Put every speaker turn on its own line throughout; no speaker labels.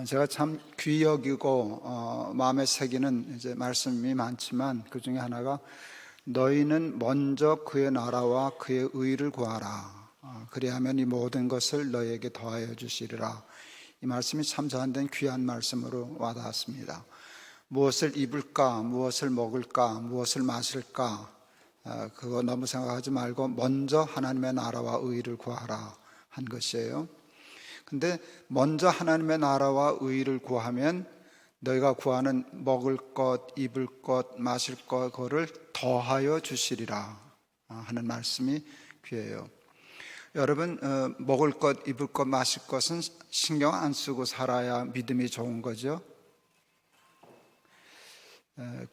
제가 참 귀 여기고 마음에 새기는 이제 말씀이 많지만 그 중에 하나가 너희는 먼저 그의 나라와 그의 의를 구하라. 그리하면 이 모든 것을 너희에게 더하여 주시리라. 이 말씀이 참 저한테는 귀한 말씀으로 와닿았습니다. 무엇을 입을까, 무엇을 먹을까, 무엇을 마실까, 그거 너무 생각하지 말고 먼저 하나님의 나라와 의를 구하라 한 것이에요. 근데 먼저 하나님의 나라와 의를 구하면 너희가 구하는 먹을 것, 입을 것, 마실 것, 그거를 더하여 주시리라 하는 말씀이 귀해요. 여러분, 먹을 것, 입을 것, 마실 것은 신경 안 쓰고 살아야 믿음이 좋은 거죠.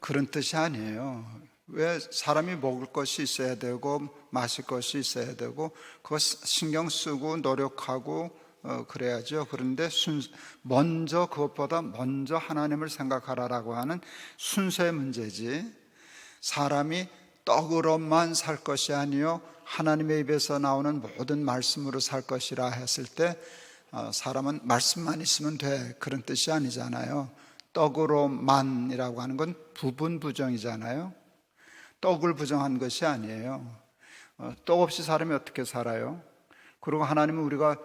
그런 뜻이 아니에요. 왜 사람이 먹을 것이 있어야 되고 마실 것이 있어야 되고 그거 신경 쓰고 노력하고 그래야죠. 그런데 먼저 그것보다 먼저 하나님을 생각하라라고 하는 순서의 문제지, 사람이 떡으로만 살 것이 아니요 하나님의 입에서 나오는 모든 말씀으로 살 것이라 했을 때 사람은 말씀만 있으면 돼, 그런 뜻이 아니잖아요. 떡으로만이라고 하는 건 부분 부정이잖아요. 떡을 부정한 것이 아니에요. 떡 없이 사람이 어떻게 살아요? 그리고 하나님은 우리가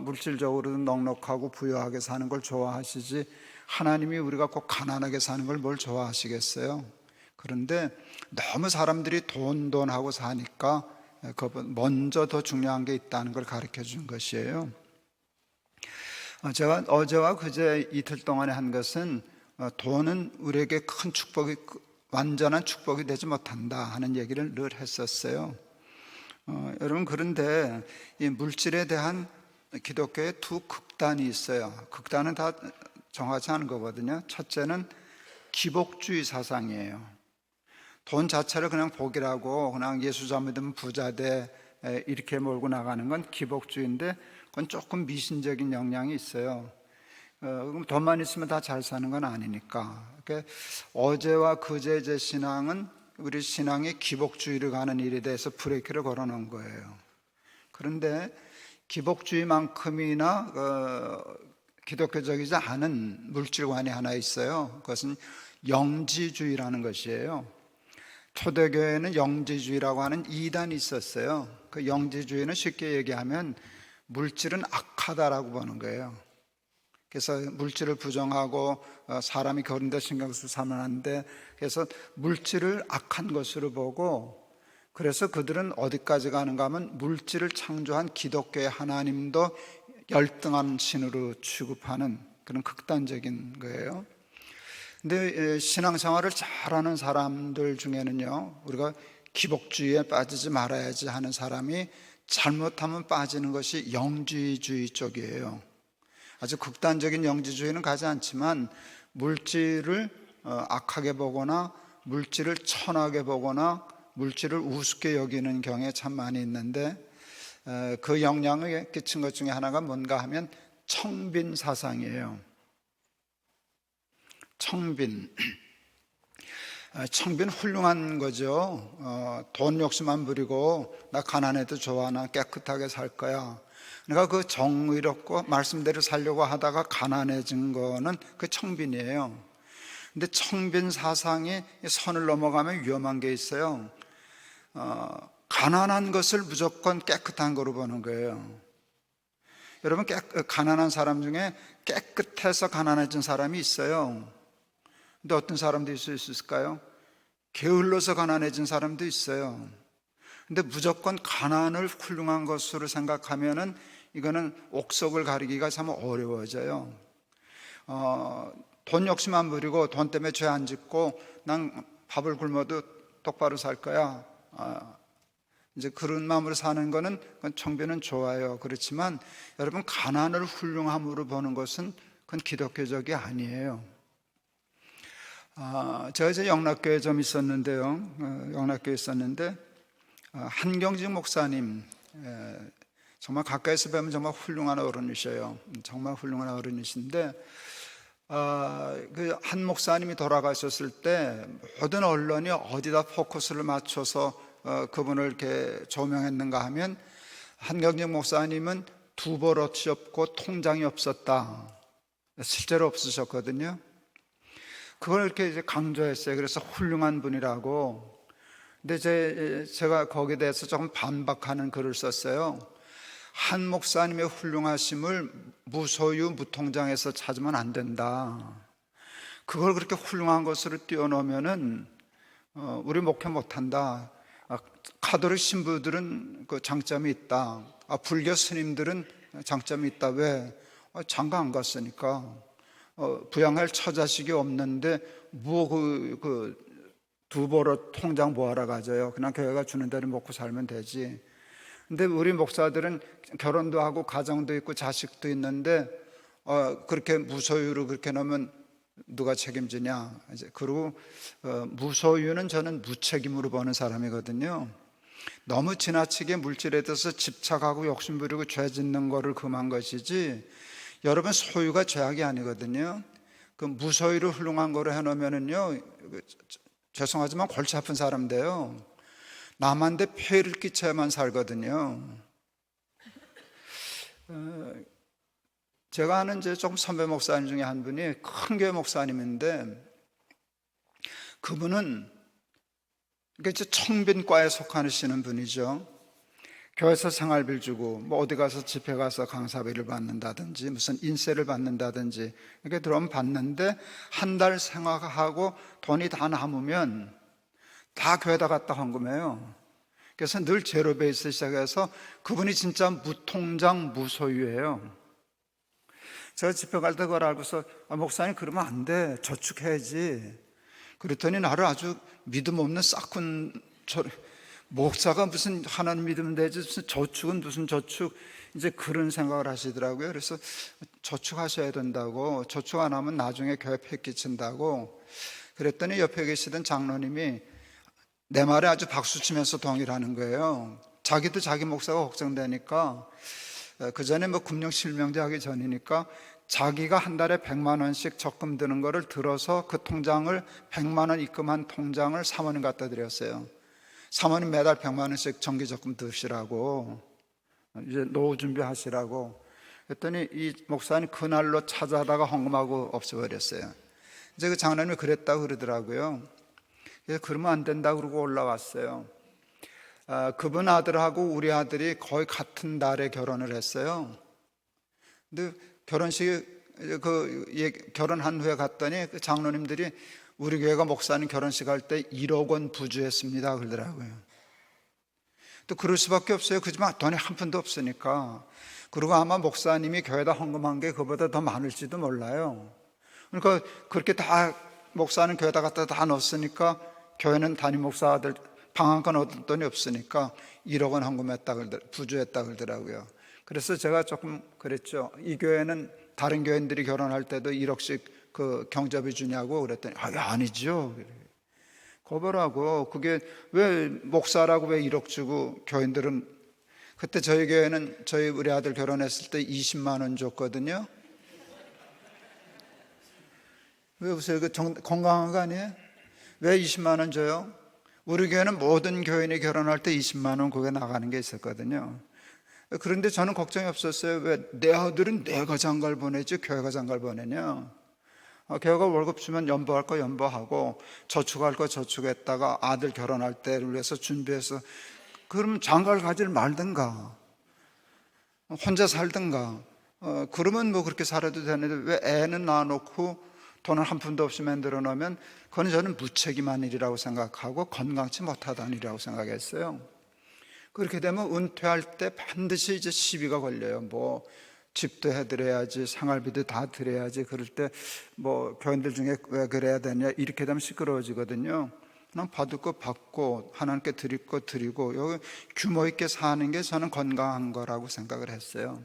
물질적으로도 넉넉하고 부유하게 사는 걸 좋아하시지, 하나님이 우리가 꼭 가난하게 사는 걸 뭘 좋아하시겠어요? 그런데 너무 사람들이 돈하고 사니까 먼저 더 중요한 게 있다는 걸 가르쳐 준 것이에요. 제가 어제와 그제 이틀 동안에 한 것은 돈은 우리에게 큰 축복이, 완전한 축복이 되지 못한다 하는 얘기를 늘 했었어요. 여러분, 그런데 이 물질에 대한 기독교의 두 극단이 있어요. 극단은 다 정하지 않은 거거든요. 첫째는 기복주의 사상이에요. 돈 자체를 그냥 복이라고, 그냥 예수 잘 믿으면 부자 돼, 이렇게 몰고 나가는 건 기복주의인데 그건 조금 미신적인 영향이 있어요. 그럼 돈만 있으면 다 잘 사는 건 아니니까. 그러니까 어제와 그제 제 신앙은 우리 신앙이 기복주의를 가는 일에 대해서 브레이크를 걸어놓은 거예요. 그런데 기복주의만큼이나 기독교적이지 않은 물질관이 하나 있어요. 그것은 영지주의라는 것이에요. 초대교회에는 영지주의라고 하는 이단이 있었어요. 그 영지주의는 쉽게 얘기하면 물질은 악하다라고 보는 거예요. 그래서 물질을 부정하고 사람이 그런 데 신경 쓰고 살면 안 돼. 그래서 물질을 악한 것으로 보고, 그래서 그들은 어디까지 가는가 하면 물질을 창조한 기독교의 하나님도 열등한 신으로 취급하는 그런 극단적인 거예요. 근데 신앙생활을 잘하는 사람들 중에는요, 우리가 기복주의에 빠지지 말아야지 하는 사람이 잘못하면 빠지는 것이 영지주의 쪽이에요. 아주 극단적인 영지주의는 가지 않지만 물질을 악하게 보거나 물질을 천하게 보거나 물질을 우습게 여기는 경우에 참 많이 있는데, 그 영향을 끼친 것 중에 하나가 뭔가 하면 청빈 사상이에요. 청빈 훌륭한 거죠. 돈 욕심 안 부리고 나 가난해도 좋아, 나 깨끗하게 살 거야. 그러니까 그 정의롭고 말씀대로 살려고 하다가 가난해진 거는 그 청빈이에요. 근데 청빈 사상이 선을 넘어가면 위험한 게 있어요. 가난한 것을 무조건 깨끗한 거로 보는 거예요. 여러분, 가난한 사람 중에 깨끗해서 가난해진 사람이 있어요. 근데 어떤 사람도 있을 수 있을까요? 게을러서 가난해진 사람도 있어요. 근데 무조건 가난을 훌륭한 것으로 생각하면은 이거는 옥석을 가리기가 참 어려워져요. 돈 욕심 안 부리고 돈 때문에 죄 안 짓고 난 밥을 굶어도 똑바로 살 거야, 이제 그런 마음으로 사는 거는, 그건 청빈은 좋아요. 그렇지만 여러분, 가난을 훌륭함으로 보는 것은 그건 기독교적이 아니에요. 제가 이제 영락교에 좀 있었는데요. 영락교에 있었는데 한경직 목사님, 정말 가까이서 뵈면 정말 훌륭한 어른이셔요. 정말 훌륭한 어른이신데, 그 한 목사님이 돌아가셨을 때 모든 언론이 어디다 포커스를 맞춰서 그분을 이렇게 조명했는가 하면, 한경직 목사님은 두 버릇이 없고 통장이 없었다. 실제로 없으셨거든요. 그걸 이렇게 이제 강조했어요. 그래서 훌륭한 분이라고. 근데 제가 거기에 대해서 조금 반박하는 글을 썼어요. 한 목사님의 훌륭하심을 무소유 무통장에서 찾으면 안 된다. 그걸 그렇게 훌륭한 것으로 띄워놓으면은 우리 목회 못한다. 가톨릭 신부들은 그 장점이 있다. 불교 스님들은 장점이 있다. 왜? 장가 안 갔으니까. 부양할 처자식이 없는데 두 보로 통장 뭐하러 가져요? 그냥 교회가 주는 대로 먹고 살면 되지. 근데 우리 목사들은 결혼도 하고 가정도 있고 자식도 있는데 그렇게 무소유로 그렇게 놓으면 누가 책임지냐? 이제 그리고 무소유는 저는 무책임으로 보는 사람이거든요. 너무 지나치게 물질에 대해서 집착하고 욕심 부리고 죄 짓는 거를 금한 것이지, 여러분 소유가 죄악이 아니거든요. 그 무소유로 훌륭한 거로 해놓으면은요, 죄송하지만 골치 아픈 사람 돼요. 남한테 폐를 끼쳐야만 살거든요. 제가 아는 이제 조금 선배 목사님 중에 한 분이 큰 교회 목사님인데, 그분은 이제 청빈과에 속하시는 분이죠. 교회에서 생활비를 주고 뭐 어디 가서 집회 가서 강사비를 받는다든지 무슨 인세를 받는다든지 이렇게 들어오면 받는데, 한 달 생활하고 돈이 다 남으면 다 교회에다 갖다 헌금해요. 그래서 늘 제로 베이스 시작해서 그분이 진짜 무통장 무소유예요. 제가 집회 갈 때 그걸 알고서 목사님 그러면 안 돼, 저축해야지. 그랬더니 나를 아주 믿음 없는 싹군, 목사가 무슨 하나님 믿으면 되지, 무슨 저축은 무슨 저축, 이제 그런 생각을 하시더라고요. 그래서 저축하셔야 된다고, 저축 안 하면 나중에 교회 폐 끼친다고. 그랬더니 옆에 계시던 장로님이 내 말에 아주 박수치면서 동의를 하는 거예요. 자기도 자기 목사가 걱정되니까, 그 전에 뭐 금융실명제 하기 전이니까 자기가 한 달에 100만 원씩 적금 드는 거를 들어서 그 통장을 100만 원 입금한 통장을 사모님 갖다 드렸어요. 사모님 매달 100만 원씩 정기 적금 드시라고, 이제 노후 준비하시라고. 그랬더니 이 목사님 그날로 찾아다가 헌금하고 없애버렸어요. 이제 그 장로님이 그랬다고 그러더라고요. 그래서 그러면 안 된다고 그러고 올라왔어요. 그분 아들하고 우리 아들이 거의 같은 달에 결혼을 했어요. 근데 결혼식 결혼한 후에 갔더니 그 장로님들이 우리 교회가 목사님 결혼식 할 때 1억 원 부주했습니다 그러더라고요. 또 그럴 수밖에 없어요. 그지만 돈이 한 푼도 없으니까. 그리고 아마 목사님이 교회에다 헌금한 게 그보다 더 많을지도 몰라요. 그러니까 그렇게 다 목사는 교회에다 갖다 다 넣었으니까, 교회는 담임 목사 아들 방한간 얻을 돈이 없으니까 1억 원 헌금했다 부주했다 그러더라고요. 그래서 제가 조금 그랬죠. 이 교회는 다른 교인들이 결혼할 때도 1억씩 그 경자비 주냐고 그랬더니 아니죠. 거버라고. 그게 왜 목사라고 왜 1억 주고 교인들은. 그때 저희 교회는 우리 아들 결혼했을 때 20만 원 줬거든요. 왜 보세요? 건강한 거 아니에요? 왜 20만 원 줘요? 우리 교회는 모든 교인이 결혼할 때 20만 원 그게 나가는 게 있었거든요. 그런데 저는 걱정이 없었어요. 왜 내 아들은 내가 장가를 보내지 교회가 장가를 보내냐? 교회가 월급 주면 연보할 거 연보하고 저축할 거 저축했다가 아들 결혼할 때를 위해서 준비해서, 그러면 장가를 가지를 말든가 혼자 살든가, 그러면 뭐 그렇게 살아도 되는데 왜 애는 낳아놓고 돈을 한 푼도 없이 만들어 놓으면, 그건 저는 무책임한 일이라고 생각하고 건강치 못하다는 일이라고 생각했어요. 그렇게 되면 은퇴할 때 반드시 이제 시비가 걸려요. 뭐 집도 해드려야지, 생활비도 다 드려야지. 그럴 때 뭐 교인들 중에 왜 그래야 되냐, 이렇게 되면 시끄러워지거든요. 그냥 받을 거 받고 하나님께 드릴 거 드리고, 여기 규모 있게 사는 게 저는 건강한 거라고 생각을 했어요.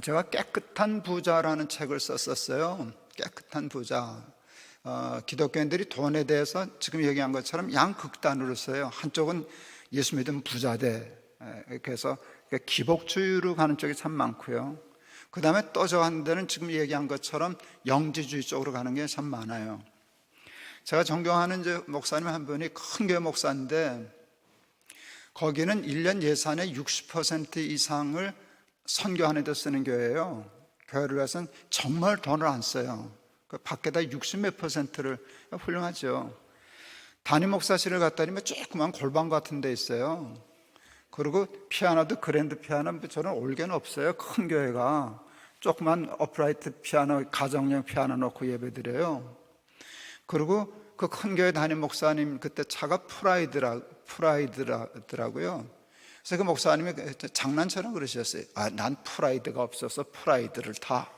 제가 깨끗한 부자라는 책을 썼었어요. 깨끗한 부자. 기독교인들이 돈에 대해서 지금 얘기한 것처럼 양극단으로 써요. 한쪽은 예수 믿으면 부자 돼. 이렇게 해서 기복주의로 가는 쪽이 참 많고요. 그 다음에 또 저 한 데는 지금 얘기한 것처럼 영지주의 쪽으로 가는 게 참 많아요. 제가 존경하는 이제 목사님 한 분이 큰 교회 목사인데, 거기는 1년 예산의 60% 이상을 선교하는 데 쓰는 교회예요. 교회를 위해서는 정말 돈을 안 써요. 그 밖에다 60몇 %를, 훌륭하죠. 담임 목사실을 갔다니면 조그만 골방 같은 데 있어요. 그리고 피아노도 그랜드 피아노, 저는 올게는 없어요. 큰 교회가 조그만 어프라이트 피아노, 가정용 피아노 놓고 예배드려요. 그리고 그 큰 교회 담임 목사님 그때 차가 프라이드라더라고요. 그래서 그 목사님이 장난처럼 그러셨어요. 난 프라이드가 없어서 프라이드를 타.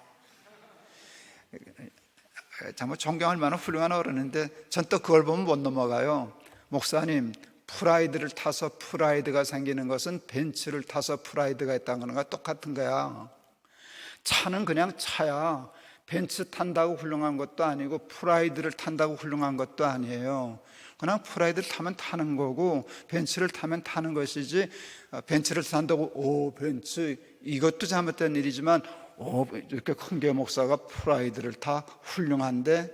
정말 존경할 만한 훌륭한 어른인데 전 또 그걸 보면 못 넘어가요. 목사님, 프라이드를 타서 프라이드가 생기는 것은 벤츠를 타서 프라이드가 있다는 거랑 똑같은 거야. 차는 그냥 차야. 벤츠 탄다고 훌륭한 것도 아니고 프라이드를 탄다고 훌륭한 것도 아니에요. 그냥 프라이드를 타면 타는 거고 벤츠를 타면 타는 것이지, 벤츠를 탄다고 벤츠, 이것도 잘못된 일이지만 이렇게 큰 교회 목사가 프라이드를 타 훌륭한데,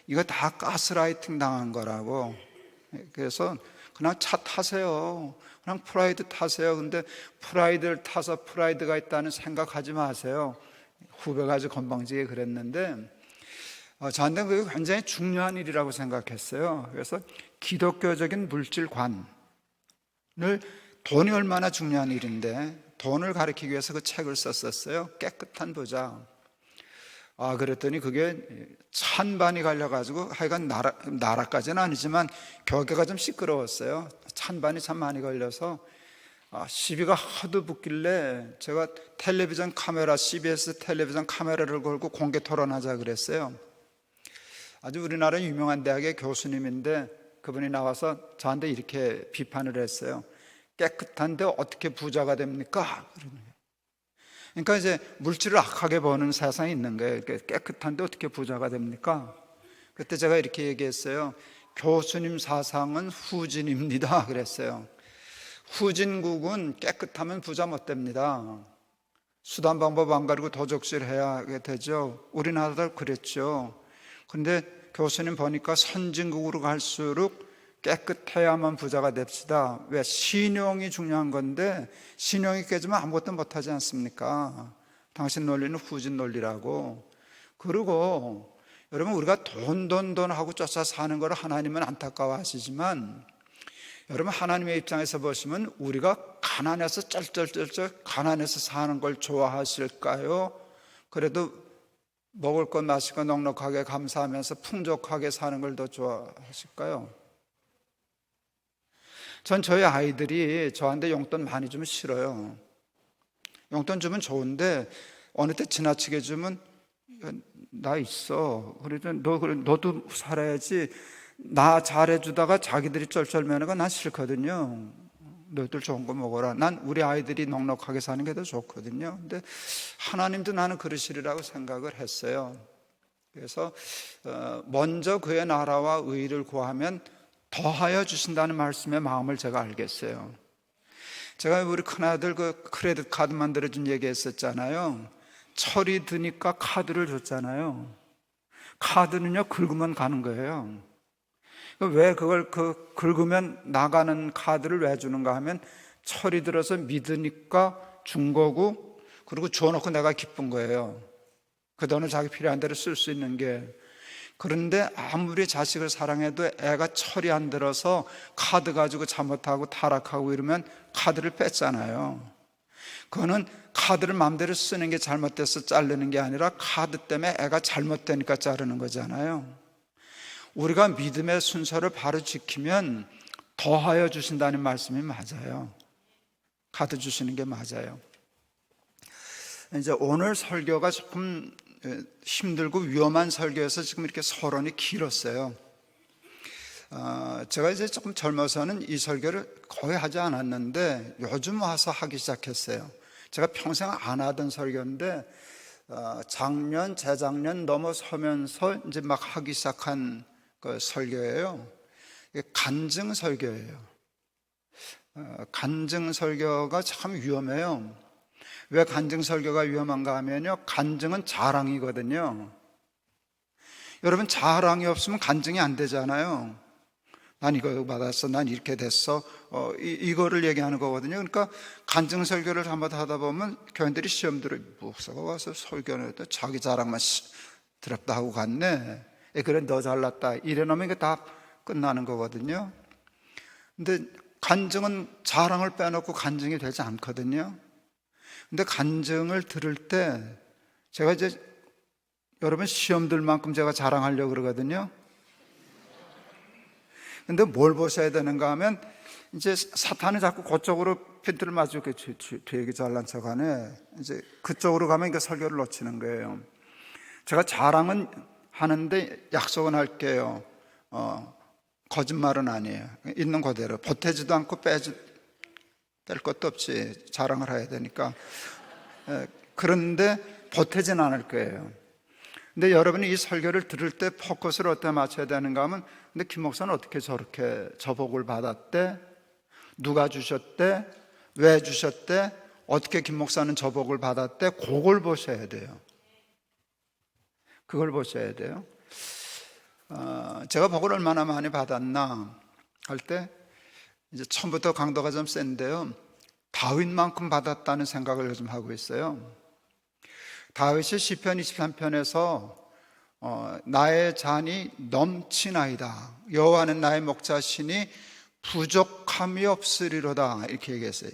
이거 다 가스라이팅 당한 거라고. 그래서 그냥 차 타세요. 그냥 프라이드 타세요. 근데 프라이드를 타서 프라이드가 있다는 생각하지 마세요. 후배가 아주 건방지게 그랬는데 저한테 그게 굉장히 중요한 일이라고 생각했어요. 그래서 기독교적인 물질관을, 돈이 얼마나 중요한 일인데 돈을 가르치기 위해서 그 책을 썼었어요. 깨끗한 부자. 그랬더니 그게 찬반이 갈려가지고, 하여간 나라까지는 아니지만 교계가 좀 시끄러웠어요. 찬반이 참 많이 걸려서 시비가 하도 붙길래 제가 텔레비전 카메라, CBS 텔레비전 카메라를 걸고 공개 토론하자 그랬어요. 아주 우리나라 유명한 대학의 교수님인데 그분이 나와서 저한테 이렇게 비판을 했어요. 깨끗한데 어떻게 부자가 됩니까? 그러니까 이제 물질을 악하게 보는 세상이 있는 거예요. 깨끗한데 어떻게 부자가 됩니까? 그때 제가 이렇게 얘기했어요. 교수님 사상은 후진입니다 그랬어요. 후진국은 깨끗하면 부자 못 됩니다. 수단 방법 안 가리고 도적질해야 되죠. 우리나라도 그랬죠. 그런데 교수님 보니까 선진국으로 갈수록 깨끗해야만 부자가 됩시다. 왜? 신용이 중요한 건데 신용이 깨지면 아무것도 못하지 않습니까? 당신 논리는 후진 논리라고. 그리고 여러분, 우리가 돈 하고 쫓아 사는 걸 하나님은 안타까워하시지만, 여러분, 하나님의 입장에서 보시면 우리가 가난해서 쩔쩔쩔쩔 가난해서 사는 걸 좋아하실까요? 그래도 먹을 것 마실 것 넉넉하게 감사하면서 풍족하게 사는 걸 더 좋아하실까요? 전 저희 아이들이 저한테 용돈 많이 주면 싫어요. 용돈 주면 좋은데 어느 때 지나치게 주면 나 있어. 그래도 너도 살아야지. 나 잘해주다가 자기들이 쩔쩔매는 건 난 싫거든요. 너희들 좋은 거 먹어라. 난 우리 아이들이 넉넉하게 사는 게 더 좋거든요. 근데 하나님도 나는 그러시리라고 생각을 했어요. 그래서 먼저 그의 나라와 의를 구하면 더하여 주신다는 말씀의 마음을 제가 알겠어요. 제가 우리 큰아들 그 크레딧 카드 만들어준 얘기했었잖아요. 철이 드니까 카드를 줬잖아요. 카드는요, 긁으면 가는 거예요. 왜 그걸 긁으면 나가는 카드를 왜 주는가 하면, 철이 들어서 믿으니까 준 거고, 그리고 줘놓고 내가 기쁜 거예요. 그 돈을 자기 필요한 대로 쓸 수 있는 게. 그런데 아무리 자식을 사랑해도 애가 철이 안 들어서 카드 가지고 잘못하고 타락하고 이러면 카드를 뺐잖아요. 그거는 카드를 마음대로 쓰는 게 잘못돼서 자르는 게 아니라 카드 때문에 애가 잘못되니까 자르는 거잖아요. 우리가 믿음의 순서를 바로 지키면 더하여 주신다는 말씀이 맞아요. 카드 주시는 게 맞아요. 이제 오늘 설교가 조금 힘들고 위험한 설교여서 지금 이렇게 서론이 길었어요. 제가 이제 조금 젊어서는 이 설교를 거의 하지 않았는데 요즘 와서 하기 시작했어요. 제가 평생 안 하던 설교인데 작년, 재작년 넘어서면서 이제 막 하기 시작한 그 설교예요. 간증 설교예요. 간증 설교가 참 위험해요. 왜 간증 설교가 위험한가 하면요, 간증은 자랑이거든요. 여러분, 자랑이 없으면 간증이 안 되잖아요. 난 이거 받았어, 난 이렇게 됐어, 이거를 얘기하는 거거든요. 그러니까 간증 설교를 한번 하다 보면 교인들이 시험 들어, 목사가 와서 설교를 해도 자기 자랑만 드럽다 하고 갔네, 그래 너 잘났다 이래놓으면 이게 다 끝나는 거거든요. 근데 간증은 자랑을 빼놓고 간증이 되지 않거든요. 근데 간증을 들을 때 제가 이제 여러분 시험 들 만큼 제가 자랑하려고 그러거든요. 근데 뭘 보셔야 되는가 하면 이제 사탄은 자꾸 그쪽으로 핀트를 맞추고 되게 잘난 척하네, 이제 그쪽으로 가면 이게 설교를 놓치는 거예요. 제가 자랑은 하는데 약속은 할게요. 거짓말은 아니에요. 있는 그대로 보태지도 않고 뺄 것도 없이 자랑을 해야 되니까. 그런데 보태진 않을 거예요. 근데 여러분이 이 설교를 들을 때 포커스를 어떻게 맞춰야 되는가 하면, 근데 김 목사는 어떻게 저렇게 저 복을 받았대? 누가 주셨대? 왜 주셨대? 어떻게 김 목사는 저 복을 받았대? 그걸 보셔야 돼요. 그걸 보셔야 돼요. 제가 복을 얼마나 많이 받았나 할 때 이제 처음부터 강도가 좀 센데요, 다윗만큼 받았다는 생각을 요즘 하고 있어요. 다윗이 시편 23편에서 나의 잔이 넘치나이다, 여호와는 나의 목자시니 부족함이 없으리로다, 이렇게 얘기했어요.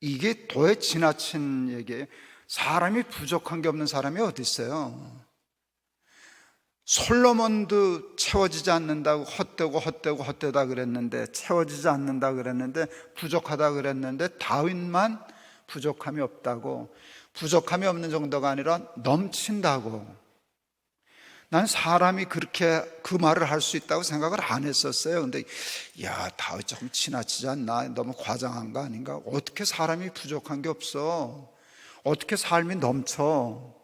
이게 도에 지나친 얘기예요. 사람이 부족한 게 없는 사람이 어디 있어요? 솔로몬도 채워지지 않는다고 헛되다 그랬는데, 채워지지 않는다 그랬는데, 부족하다 그랬는데, 다윗만 부족함이 없다고, 부족함이 없는 정도가 아니라 넘친다고. 난 사람이 그렇게 그 말을 할 수 있다고 생각을 안 했었어요. 근데 야, 다윗 조금 지나치지 않나? 너무 과장한 거 아닌가? 어떻게 사람이 부족한 게 없어? 어떻게 삶이 넘쳐?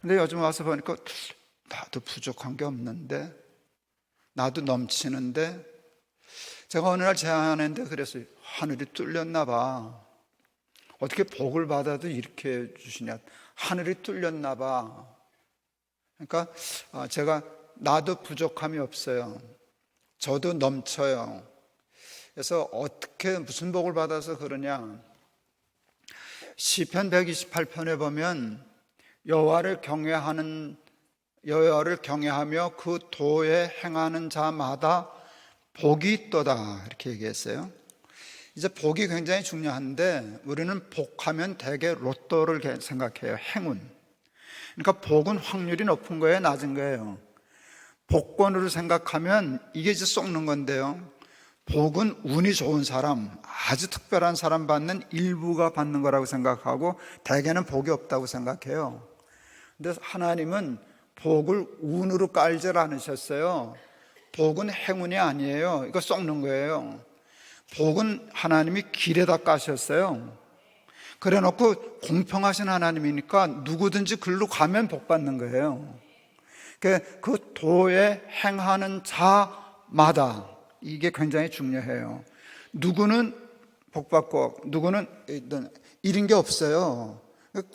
근데 요즘 와서 보니까 나도 부족한 게 없는데, 나도 넘치는데. 제가 어느 날 제안했는데 그랬어요. 하늘이 뚫렸나 봐. 어떻게 복을 받아도 이렇게 주시냐. 하늘이 뚫렸나 봐. 그러니까 제가 나도 부족함이 없어요. 저도 넘쳐요. 그래서 어떻게 무슨 복을 받아서 그러냐. 시편 128편에 보면 여호와를 경외하며 그 도에 행하는 자마다 복이 있도다, 이렇게 얘기했어요. 이제 복이 굉장히 중요한데, 우리는 복하면 대개 로또를 생각해요. 행운. 그러니까 복은 확률이 높은 거예요, 낮은 거예요? 복권으로 생각하면 이게 이제 썩는 건데요, 복은 운이 좋은 사람, 아주 특별한 사람 받는, 일부가 받는 거라고 생각하고 대개는 복이 없다고 생각해요. 근데 하나님은 복을 운으로 깔질 않으셨어요. 복은 행운이 아니에요. 이거 썩는 거예요. 복은 하나님이 길에다 까셨어요. 그래 놓고 공평하신 하나님이니까 누구든지 글로 가면 복 받는 거예요. 그 도에 행하는 자마다, 이게 굉장히 중요해요. 누구는 복 받고 누구는 이런 게 없어요.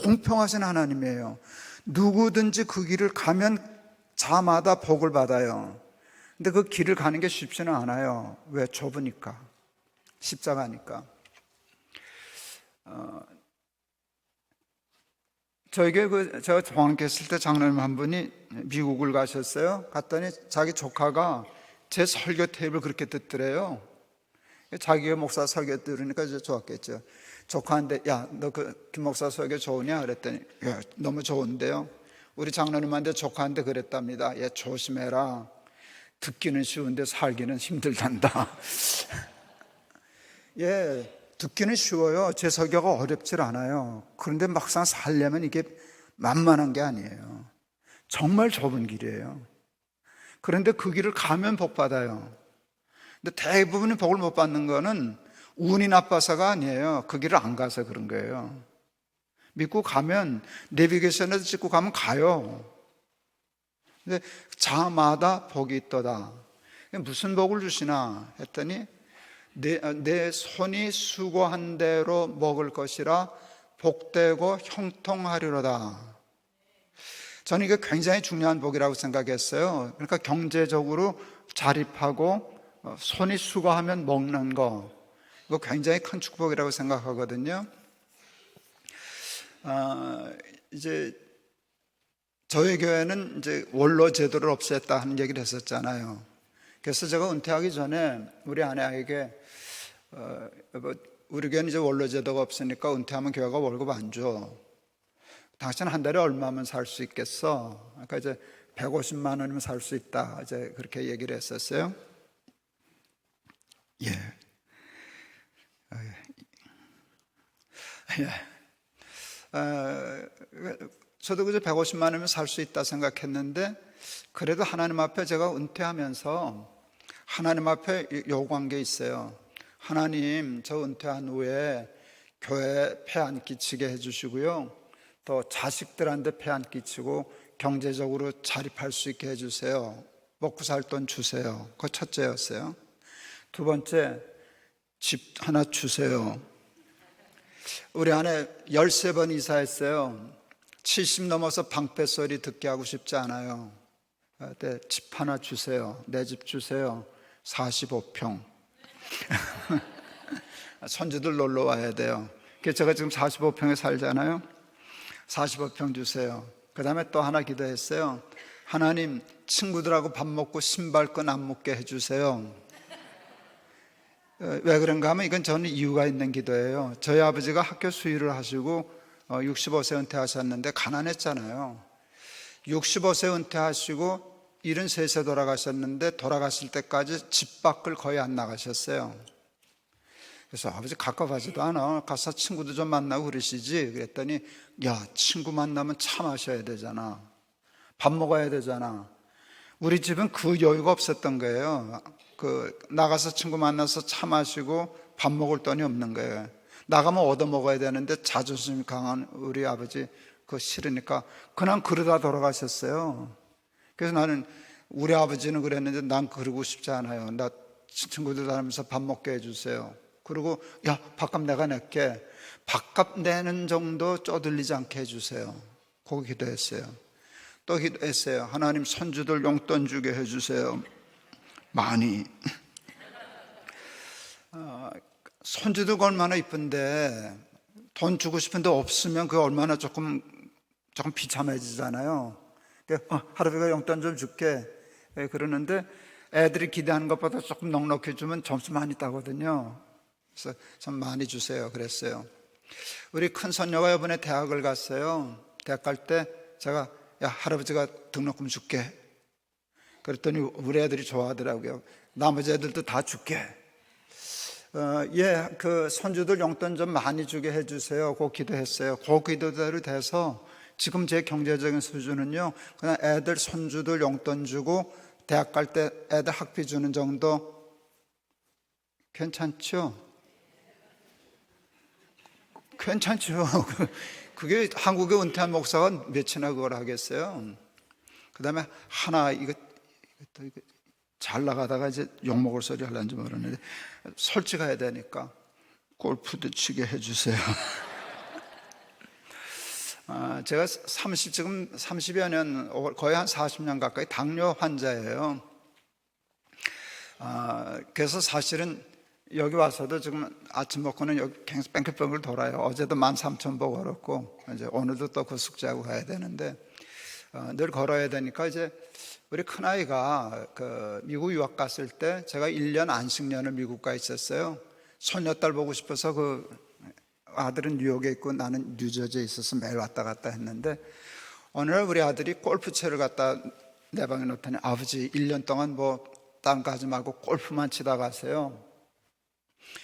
공평하신 하나님이에요. 누구든지 그 길을 가면 자마다 복을 받아요. 근데 그 길을 가는 게 쉽지는 않아요. 왜? 좁으니까, 십자가니까. 저에게 제가 동안했을 때 장로님 한 분이 미국을 가셨어요. 갔더니 자기 조카가 제 설교 테이프를 그렇게 듣더래요. 자기가 목사 설교 들으니까 이제 좋았겠죠. 조카한테, 야, 너 그 김 목사 설교 좋으냐? 그랬더니, 야, 너무 좋은데요. 우리 장로님한테, 조카한테 그랬답니다. 얘 조심해라. 듣기는 쉬운데 살기는 힘들단다. 예, 듣기는 쉬워요. 제 설교가 어렵질 않아요. 그런데 막상 살려면 이게 만만한 게 아니에요. 정말 좁은 길이에요. 그런데 그 길을 가면 복 받아요. 근데 대부분이 복을 못 받는 거는 운이 나빠서가 아니에요. 그 길을 안 가서 그런 거예요. 믿고 가면, 내비게이션에서 찍고 가면 가요. 근데 자마다 복이 있도다. 무슨 복을 주시나 했더니, 내 손이 수고한 대로 먹을 것이라 복되고 형통하리로다. 저는 이게 굉장히 중요한 복이라고 생각했어요. 그러니까 경제적으로 자립하고 손이 수고하면 먹는 거, 이거 굉장히 큰 축복이라고 생각하거든요. 이제 저희 교회는 이제 원로 제도를 없앴다 하는 얘기를 했었잖아요. 그래서 제가 은퇴하기 전에 우리 아내에게 우리 교회는 이제 원로 제도가 없으니까 은퇴하면 교회가 월급 안 줘. 당신은 한 달에 얼마면 살 수 있겠어? 그러니까 이제 150만 원이면 살 수 있다. 이제 그렇게 얘기를 했었어요. 예. 예. 저도 그저 150만 원이면 살 수 있다 생각했는데, 그래도 하나님 앞에 제가 은퇴하면서 하나님 앞에 요구한 게 있어요. 하나님, 저 은퇴한 후에 교회에 폐 안 끼치게 해주시고요, 또 자식들한테 폐 안 끼치고 경제적으로 자립할 수 있게 해주세요. 먹고 살 돈 주세요. 그거 첫째였어요. 두 번째, 집 하나 주세요. 우리 아내 13번 이사했어요. 70 넘어서 방패소리 듣게 하고 싶지 않아요. 네, 집 하나 주세요. 내 집 주세요. 45평. 손주들 놀러 와야 돼요. 그래서 제가 지금 45평에 살잖아요. 45평 주세요. 그 다음에 또 하나 기도했어요. 하나님, 친구들하고 밥 먹고 신발끈 안 묶게 해주세요. 왜 그런가 하면 이건 저는 이유가 있는 기도예요. 저희 아버지가 학교 수의를 하시고 65세 은퇴하셨는데 가난했잖아요. 65세 은퇴하시고 73세 돌아가셨는데, 돌아가실 때까지 집 밖을 거의 안 나가셨어요. 그래서 아버지 가까워하지도 않아, 가서 친구도 좀 만나고 그러시지. 그랬더니, 야, 친구 만나면 차 마셔야 되잖아, 밥 먹어야 되잖아. 우리 집은 그 여유가 없었던 거예요. 나가서 친구 만나서 차 마시고 밥 먹을 돈이 없는 거예요. 나가면 얻어 먹어야 되는데 자존심 강한 우리 아버지 그거 싫으니까 그냥 그러다 돌아가셨어요. 그래서 나는, 우리 아버지는 그랬는데 난 그러고 싶지 않아요. 나 친구들 다니면서 밥 먹게 해주세요. 그리고 야, 밥값 내가 낼게. 밥값 내는 정도 쪼들리지 않게 해주세요. 그거 기도했어요. 또 기도했어요. 하나님, 손주들 용돈 주게 해주세요. 많이. 손주들 얼마나 이쁜데 돈 주고 싶은데 없으면 그게 얼마나 조금 비참해지잖아요. 하루비가 용돈 좀 줄게 그러는데, 애들이 기대하는 것보다 조금 넉넉히 주면 점수 많이 따거든요. 그래서 좀 많이 주세요 그랬어요. 우리 큰 손녀가 이번에 대학을 갔어요. 대학 갈 때 제가, 야, 할아버지가 등록금 줄게. 그랬더니 우리 애들이 좋아하더라고요. 나머지 애들도 다 줄게. 예, 그 손주들 용돈 좀 많이 주게 해주세요. 그 기도했어요. 그 기도대로 돼서 지금 제 경제적인 수준은요, 그냥 애들 손주들 용돈 주고 대학 갈 때 애들 학비 주는 정도. 괜찮죠? 괜찮죠? 그게 한국의 은퇴한 목사가 몇이나 그걸 하겠어요. 그 다음에 하나, 이거 잘 나가다가 이제 욕먹을 소리 하려는지 모르는데, 솔직해야 되니까 골프도 치게 해주세요. 제가 지금 30여 년, 거의 한 40년 가까이 당뇨 환자예요. 그래서 사실은 여기 와서도 지금 아침 먹고는 여기 뺑글뺑글 돌아요. 어제도 13,000보 걸었고, 이제 오늘도 또 그 숙제하고 가야 되는데, 늘 걸어야 되니까, 이제 우리 큰아이가 미국 유학 갔을 때 제가 1년 안식년을 미국 가 있었어요. 손녀딸 보고 싶어서, 아들은 뉴욕에 있고 나는 뉴저지에 있어서 매일 왔다 갔다 했는데, 어느 날 우리 아들이 골프채를 갖다 내 방에 놓더니, 아버지 1년 동안 뭐 딴 거 하지 말고 골프만 치다 가세요.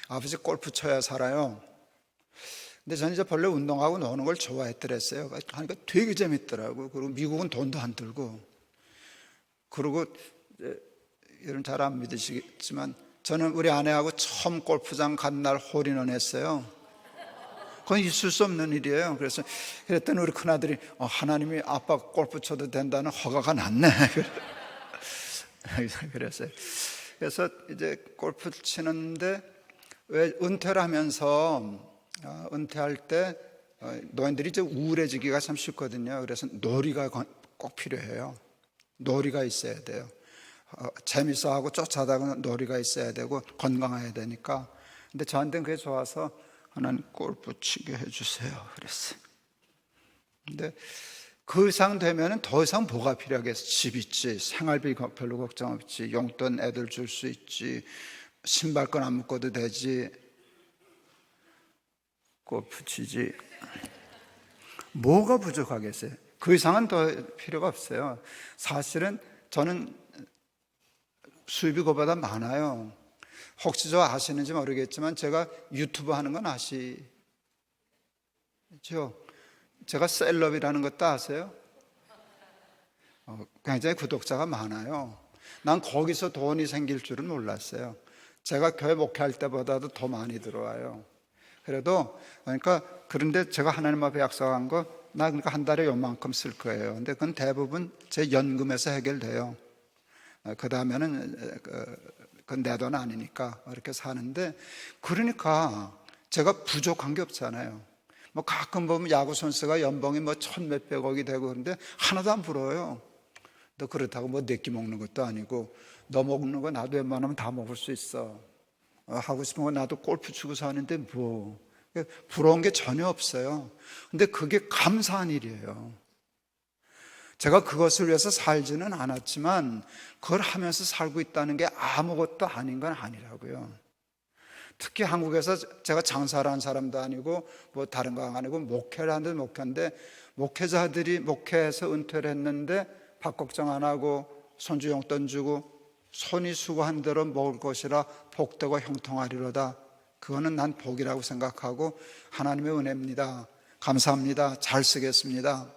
아버지 골프 쳐야 살아요. 근데 저는 이제 본래 운동하고 노는 걸 좋아했더랬어요. 그러니까 되게 재밌더라고요. 그리고 미국은 돈도 안 들고. 그리고 여러분 잘 안 믿으시겠지만, 저는 우리 아내하고 처음 골프장 간 날 홀인원 했어요. 그건 있을 수 없는 일이에요. 그랬더니 우리 큰아들이, 하나님이 아빠 골프 쳐도 된다는 허가가 났네. 그랬어요. 그래서 이제 골프 치는데, 왜 은퇴를 하면서, 은퇴할 때 노인들이 이제 우울해지기가 참 쉽거든요. 그래서 놀이가 꼭 필요해요. 놀이가 있어야 돼요. 재밌어 하고 쫓아다니는 놀이가 있어야 되고 건강해야 되니까. 근데 저한테는 그게 좋아서 하나님 골프 치게 해주세요 그랬어요. 근데 그 이상 되면은 더 이상 뭐가 필요하겠어? 집 있지, 생활비 별로 걱정 없지, 용돈 애들 줄 수 있지, 신발끈 안 묶어도 되지, 골프 치지. 뭐가 부족하겠어요? 그 이상은 더 필요가 없어요. 사실은 저는 수입이 그보다 많아요. 혹시 저 아시는지 모르겠지만 제가 유튜브 하는 건 아시죠? 제가 셀럽이라는 것도 아세요? 굉장히 구독자가 많아요. 난 거기서 돈이 생길 줄은 몰랐어요. 제가 교회 목회할 때보다도 더 많이 들어와요. 그래도 그러니까 그런데 제가 하나님 앞에 약속한 거, 나 그러니까 한 달에 요만큼 쓸 거예요. 근데 그건 대부분 제 연금에서 해결돼요. 그 다음에는 그건 내 돈 아니니까 이렇게 사는데, 그러니까 제가 부족한 게 없잖아요. 뭐 가끔 보면 야구 선수가 연봉이 뭐 천 몇백억이 되고 그런데 하나도 안 부러워요. 너 그렇다고 뭐 내끼 먹는 것도 아니고, 너 먹는 거 나도 웬만하면 다 먹을 수 있어. 하고 싶은 거 나도 골프 치고 사는데 뭐 부러운 게 전혀 없어요. 근데 그게 감사한 일이에요. 제가 그것을 위해서 살지는 않았지만 그걸 하면서 살고 있다는 게 아무것도 아닌 건 아니라고요. 특히 한국에서 제가 장사를 한 사람도 아니고 뭐 다른 거 아니고 목회를 하는데 목회인데, 목회자들이 목회해서 은퇴를 했는데 밥 걱정 안 하고 손주 용돈 주고 손이 수고한 대로 먹을 것이라 복되고 형통하리로다. 그거는 난 복이라고 생각하고 하나님의 은혜입니다. 감사합니다. 잘 쓰겠습니다.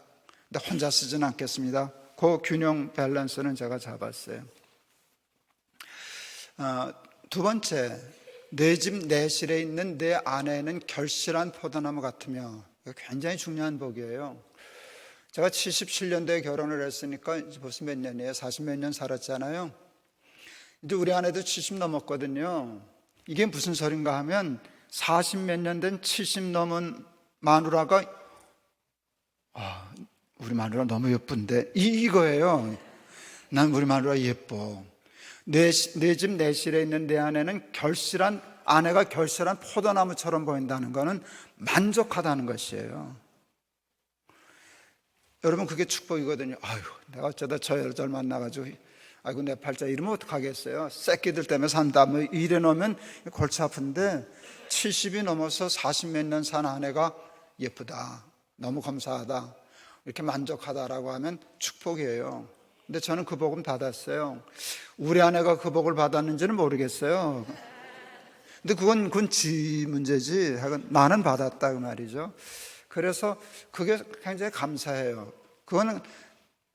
근데 혼자 쓰진 않겠습니다. 그 균형 밸런스는 제가 잡았어요. 두 번째, 내 집 내실에 있는 내 안에는 결실한 포도나무 같으며. 굉장히 중요한 복이에요. 제가 77년도에 결혼을 했으니까 벌써 몇 년이에요? 40몇 년 살았잖아요. 이제 우리 아내도 70 넘었거든요. 이게 무슨 소린가 하면 40몇 년 된 70 넘은 마누라가 우리 마누라 너무 예쁜데 이거예요. 난 우리 마누라 예뻐. 내 집 내실에 있는 내 안에는 아내가 결실한 포도나무처럼 보인다는 것은 만족하다는 것이에요. 여러분, 그게 축복이거든요. 아유, 내가 어쩌다 저 여자를 만나가지고 아이고 내 팔자 이러면 어떡하겠어요. 새끼들 때문에 산다 뭐 이래 놓으면 골치 아픈데, 70이 넘어서 40 몇 년 산 아내가 예쁘다, 너무 감사하다, 이렇게 만족하다라고 하면 축복이에요. 근데 저는 그 복은 받았어요. 우리 아내가 그 복을 받았는지는 모르겠어요. 근데 그건 지 문제지. 나는 받았다 그 말이죠. 그래서 그게 굉장히 감사해요. 그거는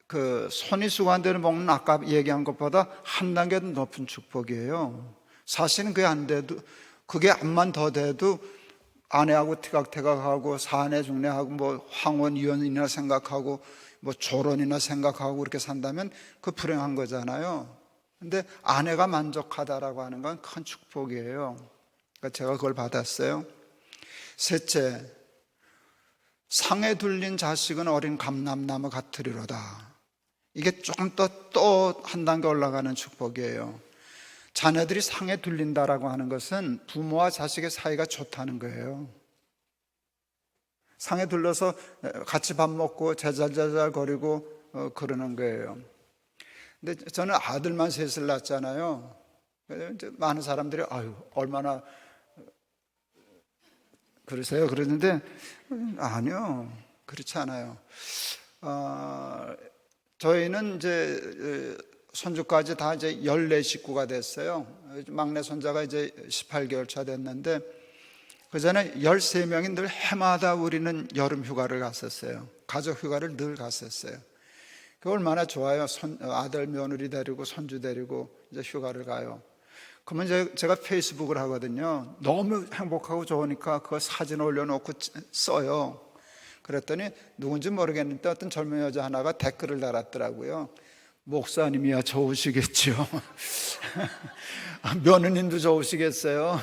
그 손이 수고한 대로 먹는 아까 얘기한 것보다 한 단계 더 높은 축복이에요. 사실은 그게 안 돼도, 그게 암만 더 돼도 아내하고 티각태각하고 사내 중내하고 뭐 황혼 이혼이나 생각하고 뭐 조론이나 생각하고 그렇게 산다면 그 불행한 거잖아요. 근데 아내가 만족하다라고 하는 건 큰 축복이에요. 그러니까 제가 그걸 받았어요. 셋째, 상에 둘린 자식은 어린 감람나무 같으리로다. 이게 조금 또 한 단계 올라가는 축복이에요. 자녀들이 상에 둘린다라고 하는 것은 부모와 자식의 사이가 좋다는 거예요. 상에 둘러서 같이 밥 먹고 제잘제잘 거리고 그러는 거예요. 근데 저는 아들만 셋을 낳았잖아요. 이제 많은 사람들이 아유 얼마나 그러세요? 그러는데 아니요, 그렇지 않아요. 저희는 이제 손주까지 다 이제 14식구가 됐어요. 막내 손자가 이제 18개월 차 됐는데, 그 전에 13명이 늘 해마다 우리는 여름 휴가를 갔었어요. 가족 휴가를 늘 갔었어요. 그 얼마나 좋아요. 아들 며느리 데리고 손주 데리고 이제 휴가를 가요. 그러면 제가 페이스북을 하거든요. 너무 행복하고 좋으니까 그거 사진 올려놓고 써요. 그랬더니 누군지 모르겠는데 어떤 젊은 여자 하나가 댓글을 달았더라고요. 목사님이야 좋으시겠죠. 며느님도 좋으시겠어요.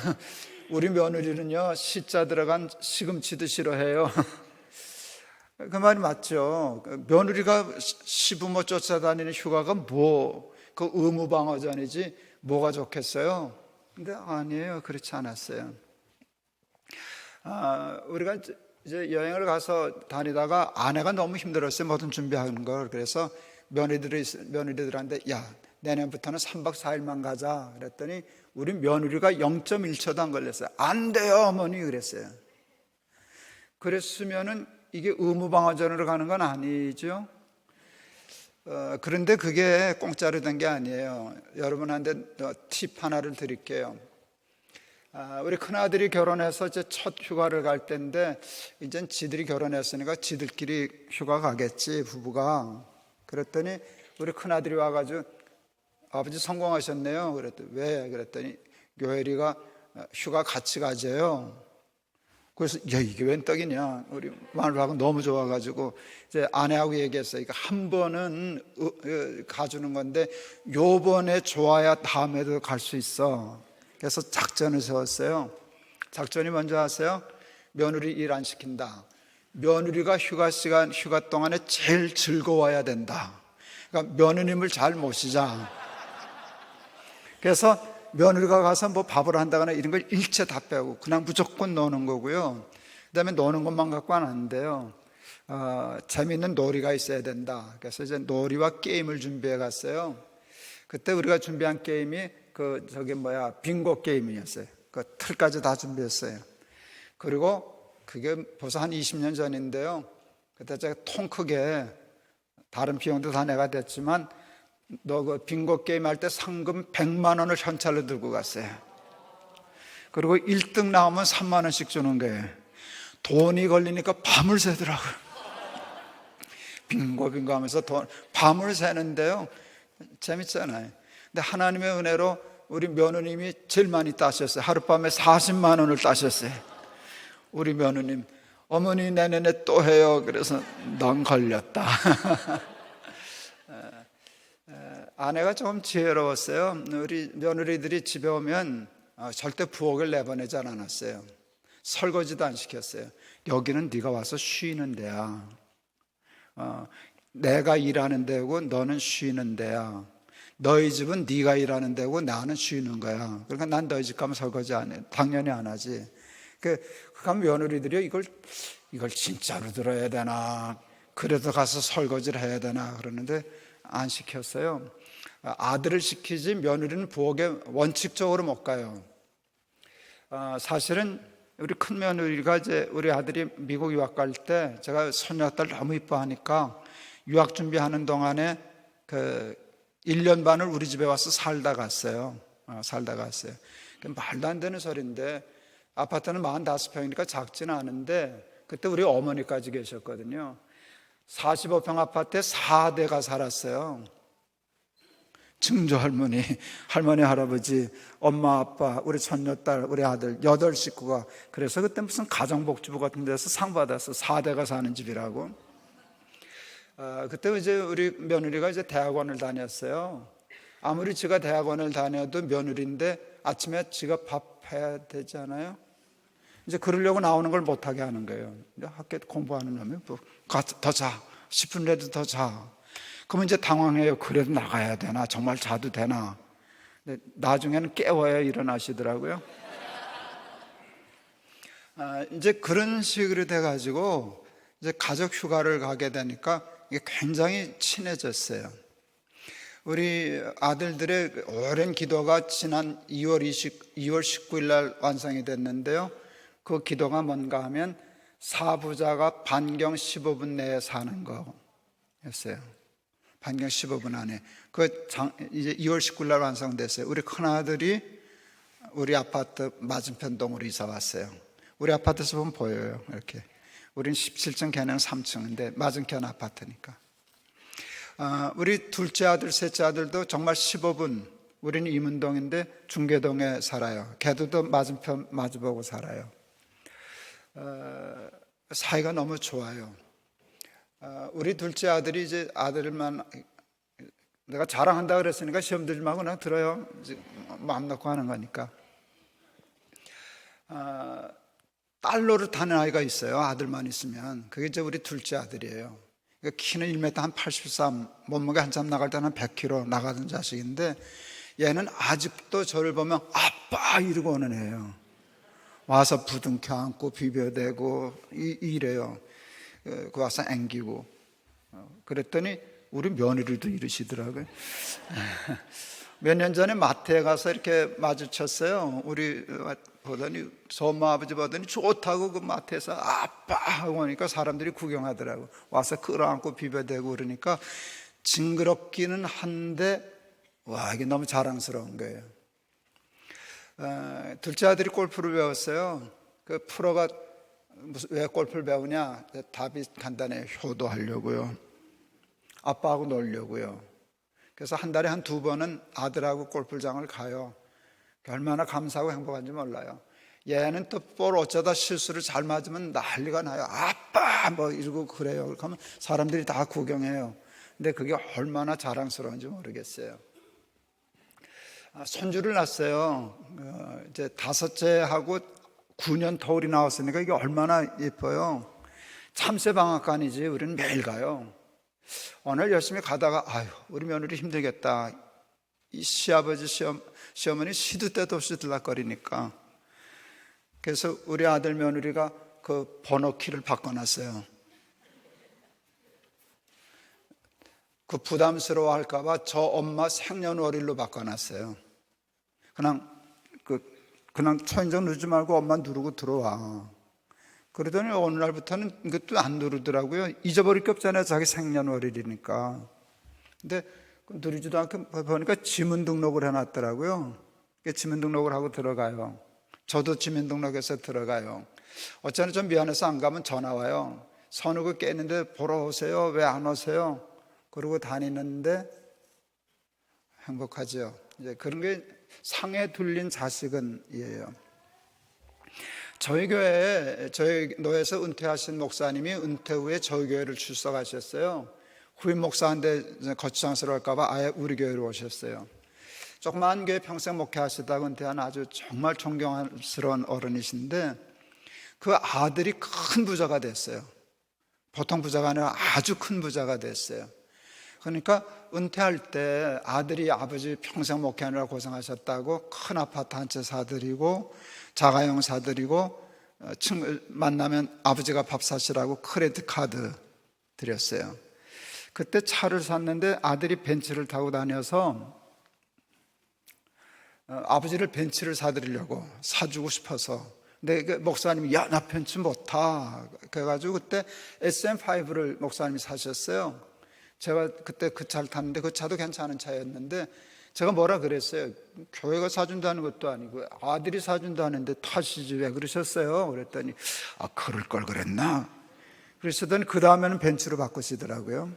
우리 며느리는요 시자 들어간 시금치도 싫어해요. 그 말이 맞죠. 며느리가 시부모 쫓아다니는 휴가가 뭐 그 의무방어전이지 뭐가 좋겠어요? 근데 아니에요. 그렇지 않았어요. 우리가 이제 여행을 가서 다니다가 아내가 너무 힘들었어요. 뭐든 준비하는 걸. 그래서 며느리들한테 야, 내년부터는 3박 4일만 가자. 그랬더니 우리 며느리가 0.1초도 안 걸렸어요. 안 돼요, 어머니. 그랬어요. 그랬으면은 이게 의무방어전으로 가는 건 아니죠. 그런데 그게 공짜로 된 게 아니에요. 여러분한테 팁 하나를 드릴게요. 우리 큰아들이 결혼해서 이제 첫 휴가를 갈 때인데, 이젠 지들이 결혼했으니까 지들끼리 휴가 가겠지, 부부가. 그랬더니 우리 큰아들이 와가지고 아버지 성공하셨네요. 그랬더니 왜? 그랬더니 요엘이가 휴가 같이 가재요. 그래서 야, 이게 웬 떡이냐. 우리 마누라하고 너무 좋아가지고 이제 아내하고 얘기했어요. 이거 한 번은 가주는 건데 요번에 좋아야 다음에도 갈 수 있어. 그래서 작전을 세웠어요. 작전이 뭔지 아세요? 며느리 일 안 시킨다. 며느리가 휴가 동안에 제일 즐거워야 된다. 그러니까 며느님을 잘 모시자. 그래서 며느리가 가서 뭐 밥을 한다거나 이런 걸 일체 다 빼고 그냥 무조건 노는 거고요. 그다음에 노는 것만 갖고는 안 돼요. 재미있는 놀이가 있어야 된다. 그래서 이제 놀이와 게임을 준비해 갔어요. 그때 우리가 준비한 게임이 빙고 게임이었어요. 그 틀까지 다 준비했어요. 그리고 그게 벌써 한 20년 전인데요. 그때 제가 통 크게 다른 비용도 다 내가 됐지만 너 그 빙고 게임 할 때 상금 100만 원을 현찰로 들고 갔어요. 그리고 1등 나오면 3만 원씩 주는 거예요. 돈이 걸리니까 밤을 새더라고요. 빙고 하면서 밤을 새는데요. 재밌잖아요. 근데 하나님의 은혜로 우리 며느님이 제일 많이 따셨어요. 하룻밤에 40만 원을 따셨어요. 우리 며느님, 어머니 내년에 또 해요. 그래서 넌 걸렸다. 아내가 좀 지혜로웠어요. 우리 며느리들이 집에 오면 절대 부엌을 내보내지 않았어요. 설거지도 안 시켰어요. 여기는 네가 와서 쉬는 데야. 내가 일하는 데고 너는 쉬는 데야. 너희 집은 네가 일하는 데고 나는 쉬는 거야. 그러니까 난 너희 집 가면 설거지 안 해. 당연히 안 하지. 그럼 며느리들이 이걸 진짜로 들어야 되나? 그래도 가서 설거지를 해야 되나? 그러는데 안 시켰어요. 아들을 시키지 며느리는 부엌에 원칙적으로 못 가요. 사실은 우리 큰 며느리가 이제 우리 아들이 미국 유학 갈 때 제가 손녀딸 너무 이뻐하니까 유학 준비하는 동안에 1년 반을 우리 집에 와서 살다 갔어요. 말도 안 되는 소리인데 아파트는 45평이니까 작지는 않은데 그때 우리 어머니까지 계셨거든요. 45평 아파트에 4대가 살았어요. 증조 할머니, 할아버지, 엄마, 아빠, 우리 손녀딸, 우리 아들 8식구가. 그래서 그때 무슨 가정복지부 같은 데서 상 받았어. 4대가 사는 집이라고. 그때 이제 우리 며느리가 이제 대학원을 다녔어요. 아무리 지가 대학원을 다녀도 며느리인데 아침에 지가 밥 해야 되잖아요. 이제 그러려고 나오는 걸 못하게 하는 거예요. 학교 공부하는 놈이 더 자. 10분이라도 더 자. 그러면 이제 당황해요. 그래도 나가야 되나? 정말 자도 되나? 근데 나중에는 깨워야 일어나시더라고요. 이제 그런 식으로 돼가지고 이제 가족 휴가를 가게 되니까 이게 굉장히 친해졌어요. 우리 아들들의 오랜 기도가 지난 2월 19일 날 완성이 됐는데요. 그 기도가 뭔가 하면 사부자가 반경 15분 내에 사는 거였어요. 반경 15분 안에. 이제 2월 19일 날 완성됐어요. 우리 큰아들이 우리 아파트 맞은편 동으로 이사 왔어요. 우리 아파트에서 보면 보여요. 이렇게. 우린 17층, 걔는 3층인데 맞은편 아파트니까. 우리 둘째 아들, 셋째 아들도 정말 15분. 우리는 이문동인데 중계동에 살아요. 걔도 맞은편 마주보고 살아요. 사이가 너무 좋아요. 우리 둘째 아들이 이제 아들만 내가 자랑한다 그랬으니까 시험 들지 말고 그냥 들어요. 마음 놓고 하는 거니까. 딸 노릇하는 아이가 있어요. 아들만 있으면. 그게 이제 우리 둘째 아들이에요. 키는 1m 한 83, 몸무게 한참 나갈 때는 한 100kg 나가던 자식인데 얘는 아직도 저를 보면 아빠 이러고 오는 애예요. 와서 부둥켜 안고 비벼대고 이래요. 그 와서 앵기고. 그랬더니 우리 며느리도 이러시더라고요. 몇 년 전에 마트에 가서 이렇게 마주쳤어요. 우리 보더니 저 엄마 아버지 보더니 좋다고 그 마트에서 아빠 하고 오니까 사람들이 구경하더라고. 와서 끌어안고 비벼대고 그러니까 징그럽기는 한데 와, 이게 너무 자랑스러운 거예요. 둘째 아들이 골프를 배웠어요. 그 프로가 왜 골프를 배우냐? 답이 간단해요. 효도하려고요. 아빠하고 놀려고요. 그래서 한 달에 한 2번은 아들하고 골프장을 가요. 얼마나 감사하고 행복한지 몰라요. 얘는 또 볼 어쩌다 실수를 잘 맞으면 난리가 나요. 아빠 뭐 이러고 그래요. 그러면 사람들이 다 구경해요. 근데 그게 얼마나 자랑스러운지 모르겠어요. 손주를 낳았어요. 이제 5째하고 9년 터울이 나왔으니까 이게 얼마나 예뻐요. 참새방앗간이지 우리는 매일 가요. 오늘 열심히 가다가 아유 우리 며느리 힘들겠다. 이 시아버지 시어머니 시도 때도 없이 들락거리니까 그래서 우리 아들 며느리가 그 번호키를 바꿔놨어요. 그 부담스러워 할까봐 저 엄마 생년월일로 바꿔놨어요. 그냥 초인종 누르지 말고 엄마 누르고 들어와. 그러더니 어느 날부터는 이것도 안 누르더라고요. 잊어버릴 게 없잖아요. 자기 생년월일이니까. 근데 누르지도 않고 보니까 지문 등록을 해놨더라고요. 지문 등록을 하고 들어가요. 저도 지문 등록해서 들어가요. 어쩌나 좀 미안해서 안 가면 전화 와요. 선우가 깨는데 보러 오세요. 왜 안 오세요? 그러고 다니는데 행복하죠. 이제 그런 게 상에 둘린 자식은 이에요. 저희 교회에 저희 노회에서 은퇴하신 목사님이 은퇴 후에 저희 교회를 출석하셨어요. 후임 목사한테 거추장스러울까 봐 아예 우리 교회로 오셨어요. 조그마한 교회 평생 목회하시다가 은퇴한 아주 정말 존경스러운 어른이신데 그 아들이 큰 부자가 됐어요. 보통 부자가 아니라 아주 큰 부자가 됐어요. 그러니까 은퇴할 때 아들이 아버지 평생 목회하느라 고생하셨다고 큰 아파트 한 채 사드리고 자가용 사드리고 만나면 아버지가 밥 사시라고 크레딧 카드 드렸어요. 그때 차를 샀는데 아들이 벤츠를 타고 다녀서 아버지를 벤츠를 사드리려고 사주고 싶어서 근데 그 목사님이 야, 나 벤츠 못 타. 그래가지고 그때 SM5를 목사님이 사셨어요. 제가 그때 그 차를 탔는데 그 차도 괜찮은 차였는데 제가 뭐라 그랬어요. 교회가 사준다는 것도 아니고 아들이 사준다는데 타시지 왜 그러셨어요? 그랬더니 아 그럴 걸 그랬나? 그러시더니 그 다음에는 벤츠로 바꾸시더라고요.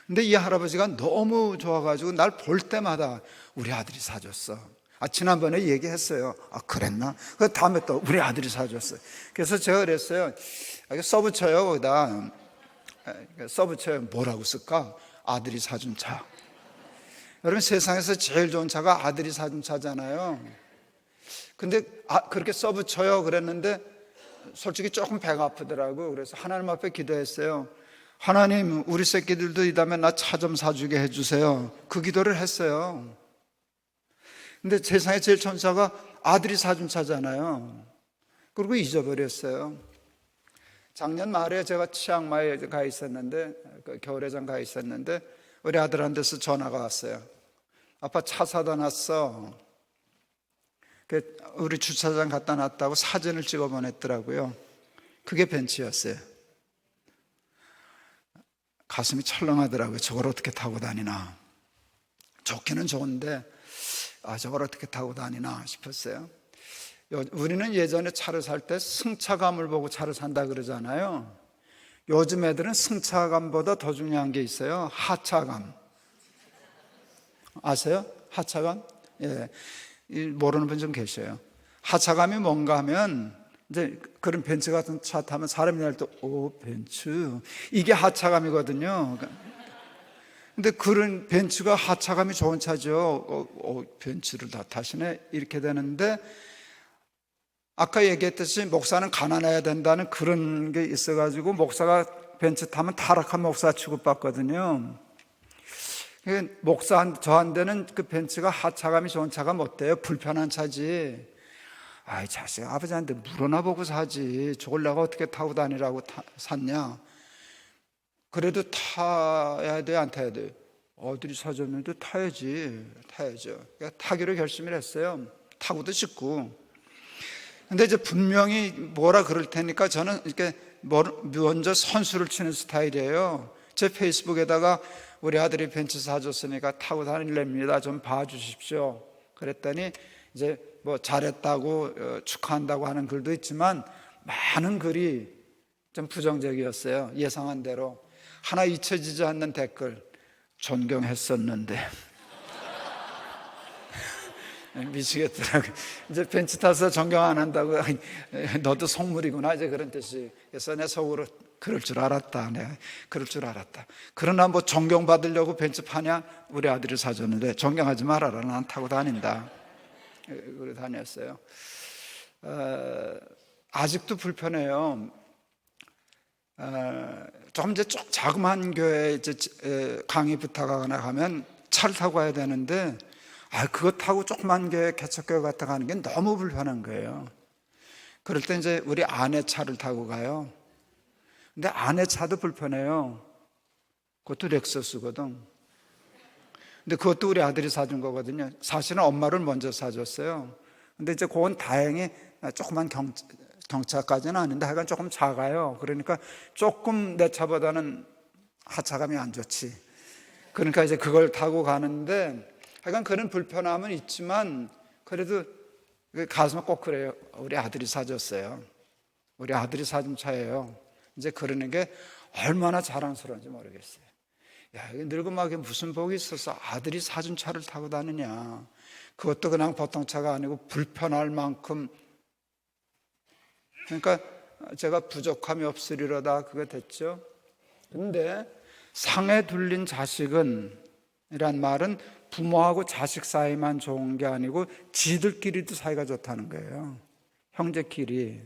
근데 이 할아버지가 너무 좋아가지고 날 볼 때마다 우리 아들이 사줬어. 지난번에 얘기했어요. 그랬나? 그 다음에 또 우리 아들이 사줬어요. 그래서 제가 그랬어요. 써붙여요 거기다. 써붙여요. 뭐라고 쓸까? 아들이 사준 차. 여러분 세상에서 제일 좋은 차가 아들이 사준 차잖아요. 근데 그렇게 써붙여요 그랬는데 솔직히 조금 배가 아프더라고. 그래서 하나님 앞에 기도했어요. 하나님 우리 새끼들도 이 다음에 나 차 좀 사주게 해주세요. 그 기도를 했어요. 근데 세상에 제일 좋은 차가 아들이 사준 차잖아요. 그리고 잊어버렸어요. 작년 말에 제가 치앙마이에 가 있었는데 겨울회장 가 있었는데 우리 아들한테서 전화가 왔어요. 아빠 차 사다 놨어. 우리 주차장 갖다 놨다고 사진을 찍어 보냈더라고요. 그게 벤츠였어요. 가슴이 철렁하더라고요. 저걸 어떻게 타고 다니나. 좋기는 좋은데 저걸 어떻게 타고 다니나 싶었어요. 우리는 예전에 차를 살 때 승차감을 보고 차를 산다 그러잖아요. 요즘 애들은 승차감보다 더 중요한 게 있어요. 하차감. 아세요? 하차감? 예. 모르는 분 좀 계셔요. 하차감이 뭔가 하면 이제 그런 벤츠 같은 차 타면 사람이 날 때 벤츠 이게 하차감이거든요. 근데 그런 벤츠가 하차감이 좋은 차죠. 벤츠를 다 타시네 이렇게 되는데 아까 얘기했듯이 목사는 가난해야 된다는 그런 게 있어가지고 목사가 벤츠 타면 타락한 목사 취급받거든요. 목사 저한테는 그 벤츠가 하차감이 좋은 차가 못 돼요. 불편한 차지. 아이 자식, 아버지한테 물어나 보고 사지. 저걸 내가 어떻게 타고 다니라고 샀냐. 그래도 타야 돼, 안 타야 돼? 어들이 사줬는데 타야죠. 그러니까 타기로 결심을 했어요. 타고도 싶고. 근데 이제 분명히 뭐라 그럴 테니까 저는 이렇게 먼저 선수를 치는 스타일이에요. 제 페이스북에다가 우리 아들이 벤츠 사줬으니까 타고 다닐랍니다. 좀 봐주십시오. 그랬더니 이제 뭐 잘했다고 축하한다고 하는 글도 있지만 많은 글이 좀 부정적이었어요. 예상한 대로. 하나 잊혀지지 않는 댓글, 존경했었는데. 미치겠더라고요. 이제 벤츠 타서 존경 안 한다고, 너도 속물이구나, 이제 그런 뜻이. 그래서 내 속으로 그럴 줄 알았다. 내가 그럴 줄 알았다. 그러나 뭐 존경받으려고 벤츠 파냐? 우리 아들이 사줬는데 존경하지 말아라. 난 타고 다닌다. 그래 다녔어요. 아직도 불편해요. 조금 이제 쭉 자그마한 교회에 이제 강의 부탁하거나 하면 차를 타고 가야 되는데, 그거 타고 조그만 교회 개척교회 갔다 가는 게 너무 불편한 거예요. 그럴 때 이제 우리 아내 차를 타고 가요. 근데 아내 차도 불편해요. 그것도 렉서스거든. 근데 그것도 우리 아들이 사준 거거든요. 사실은 엄마를 먼저 사줬어요. 근데 이제 그건 다행히 조그만 경차까지는 아닌데 하여간 조금 작아요. 그러니까 조금 내 차보다는 하차감이 안 좋지. 그러니까 이제 그걸 타고 가는데 하여간 그런 불편함은 있지만 그래도 가슴에 꼭 그래요. 우리 아들이 사줬어요. 우리 아들이 사준 차예요. 이제 그러는 게 얼마나 자랑스러운지 모르겠어요. 야, 늙은막에 무슨 복이 있어서 아들이 사준 차를 타고 다니냐. 그것도 그냥 보통 차가 아니고 불편할 만큼. 그러니까 제가 부족함이 없으리로다 그거 됐죠. 근데 상에 둘린 자식은 이란 말은 부모하고 자식 사이만 좋은 게 아니고 지들끼리도 사이가 좋다는 거예요. 형제끼리.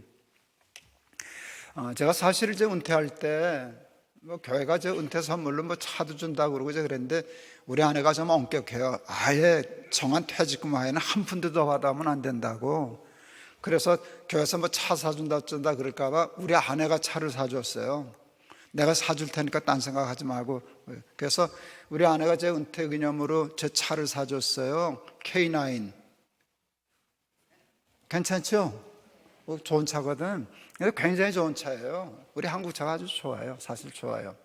제가 사실 이제 은퇴할 때 뭐 교회가 저 은퇴 선물로 뭐 차도 준다고 그러고 그랬는데 우리 아내가 좀 엄격해요. 아예 정한 퇴직금 외에는 한 푼도 더 받아오면 안 된다고. 그래서 교회에서 뭐 차 사준다 어쩐다 그럴까봐 우리 아내가 차를 사줬어요. 내가 사줄 테니까 딴 생각하지 말고. 그래서 우리 아내가 제 은퇴 기념으로 제 차를 사줬어요. K9. 괜찮죠? 좋은 차거든. 굉장히 좋은 차예요. 우리 한국 차가 아주 좋아요. 사실 좋아요.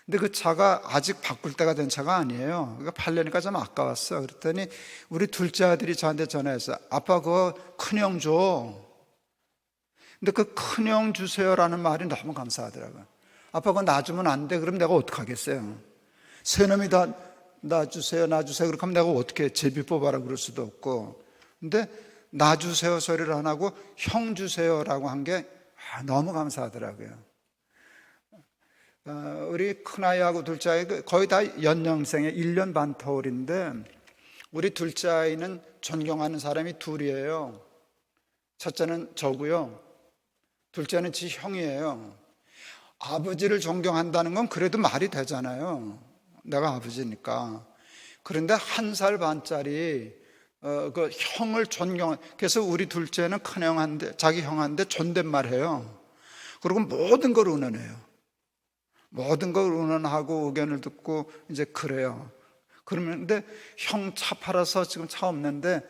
근데 그 차가 아직 바꿀 때가 된 차가 아니에요. 그러니까 팔려니까 좀 아까웠어. 그랬더니 우리 둘째 아들이 저한테 전화해서 아빠 그거 큰형 줘. 근데 그 큰형 주세요라는 말이 너무 감사하더라고요. 아빠 그거 놔주면 안 돼. 그럼 내가 어떡하겠어요. 새 놈이 다 놔주세요 그렇게 하면 내가 어떻게 제비 뽑아라 그럴 수도 없고. 근데 놔주세요 소리를 안 하고 형 주세요라고 한 게 너무 감사하더라고요. 우리 큰아이하고 둘째 아이 거의 다 연년생의 1년 반 터울인데 우리 둘째 아이는 존경하는 사람이 둘이에요. 첫째는 저고요. 둘째는 지 형이에요. 아버지를 존경한다는 건 그래도 말이 되잖아요. 내가 아버지니까. 그런데 1살 반짜리 그 형을 그래서 우리 둘째는 큰형한테 자기 형한테 존댓말해요. 그리고 모든 걸 의논해요. 모든 걸 의논하고 의견을 듣고 이제 그래요. 그러는데 형 차 팔아서 지금 차 없는데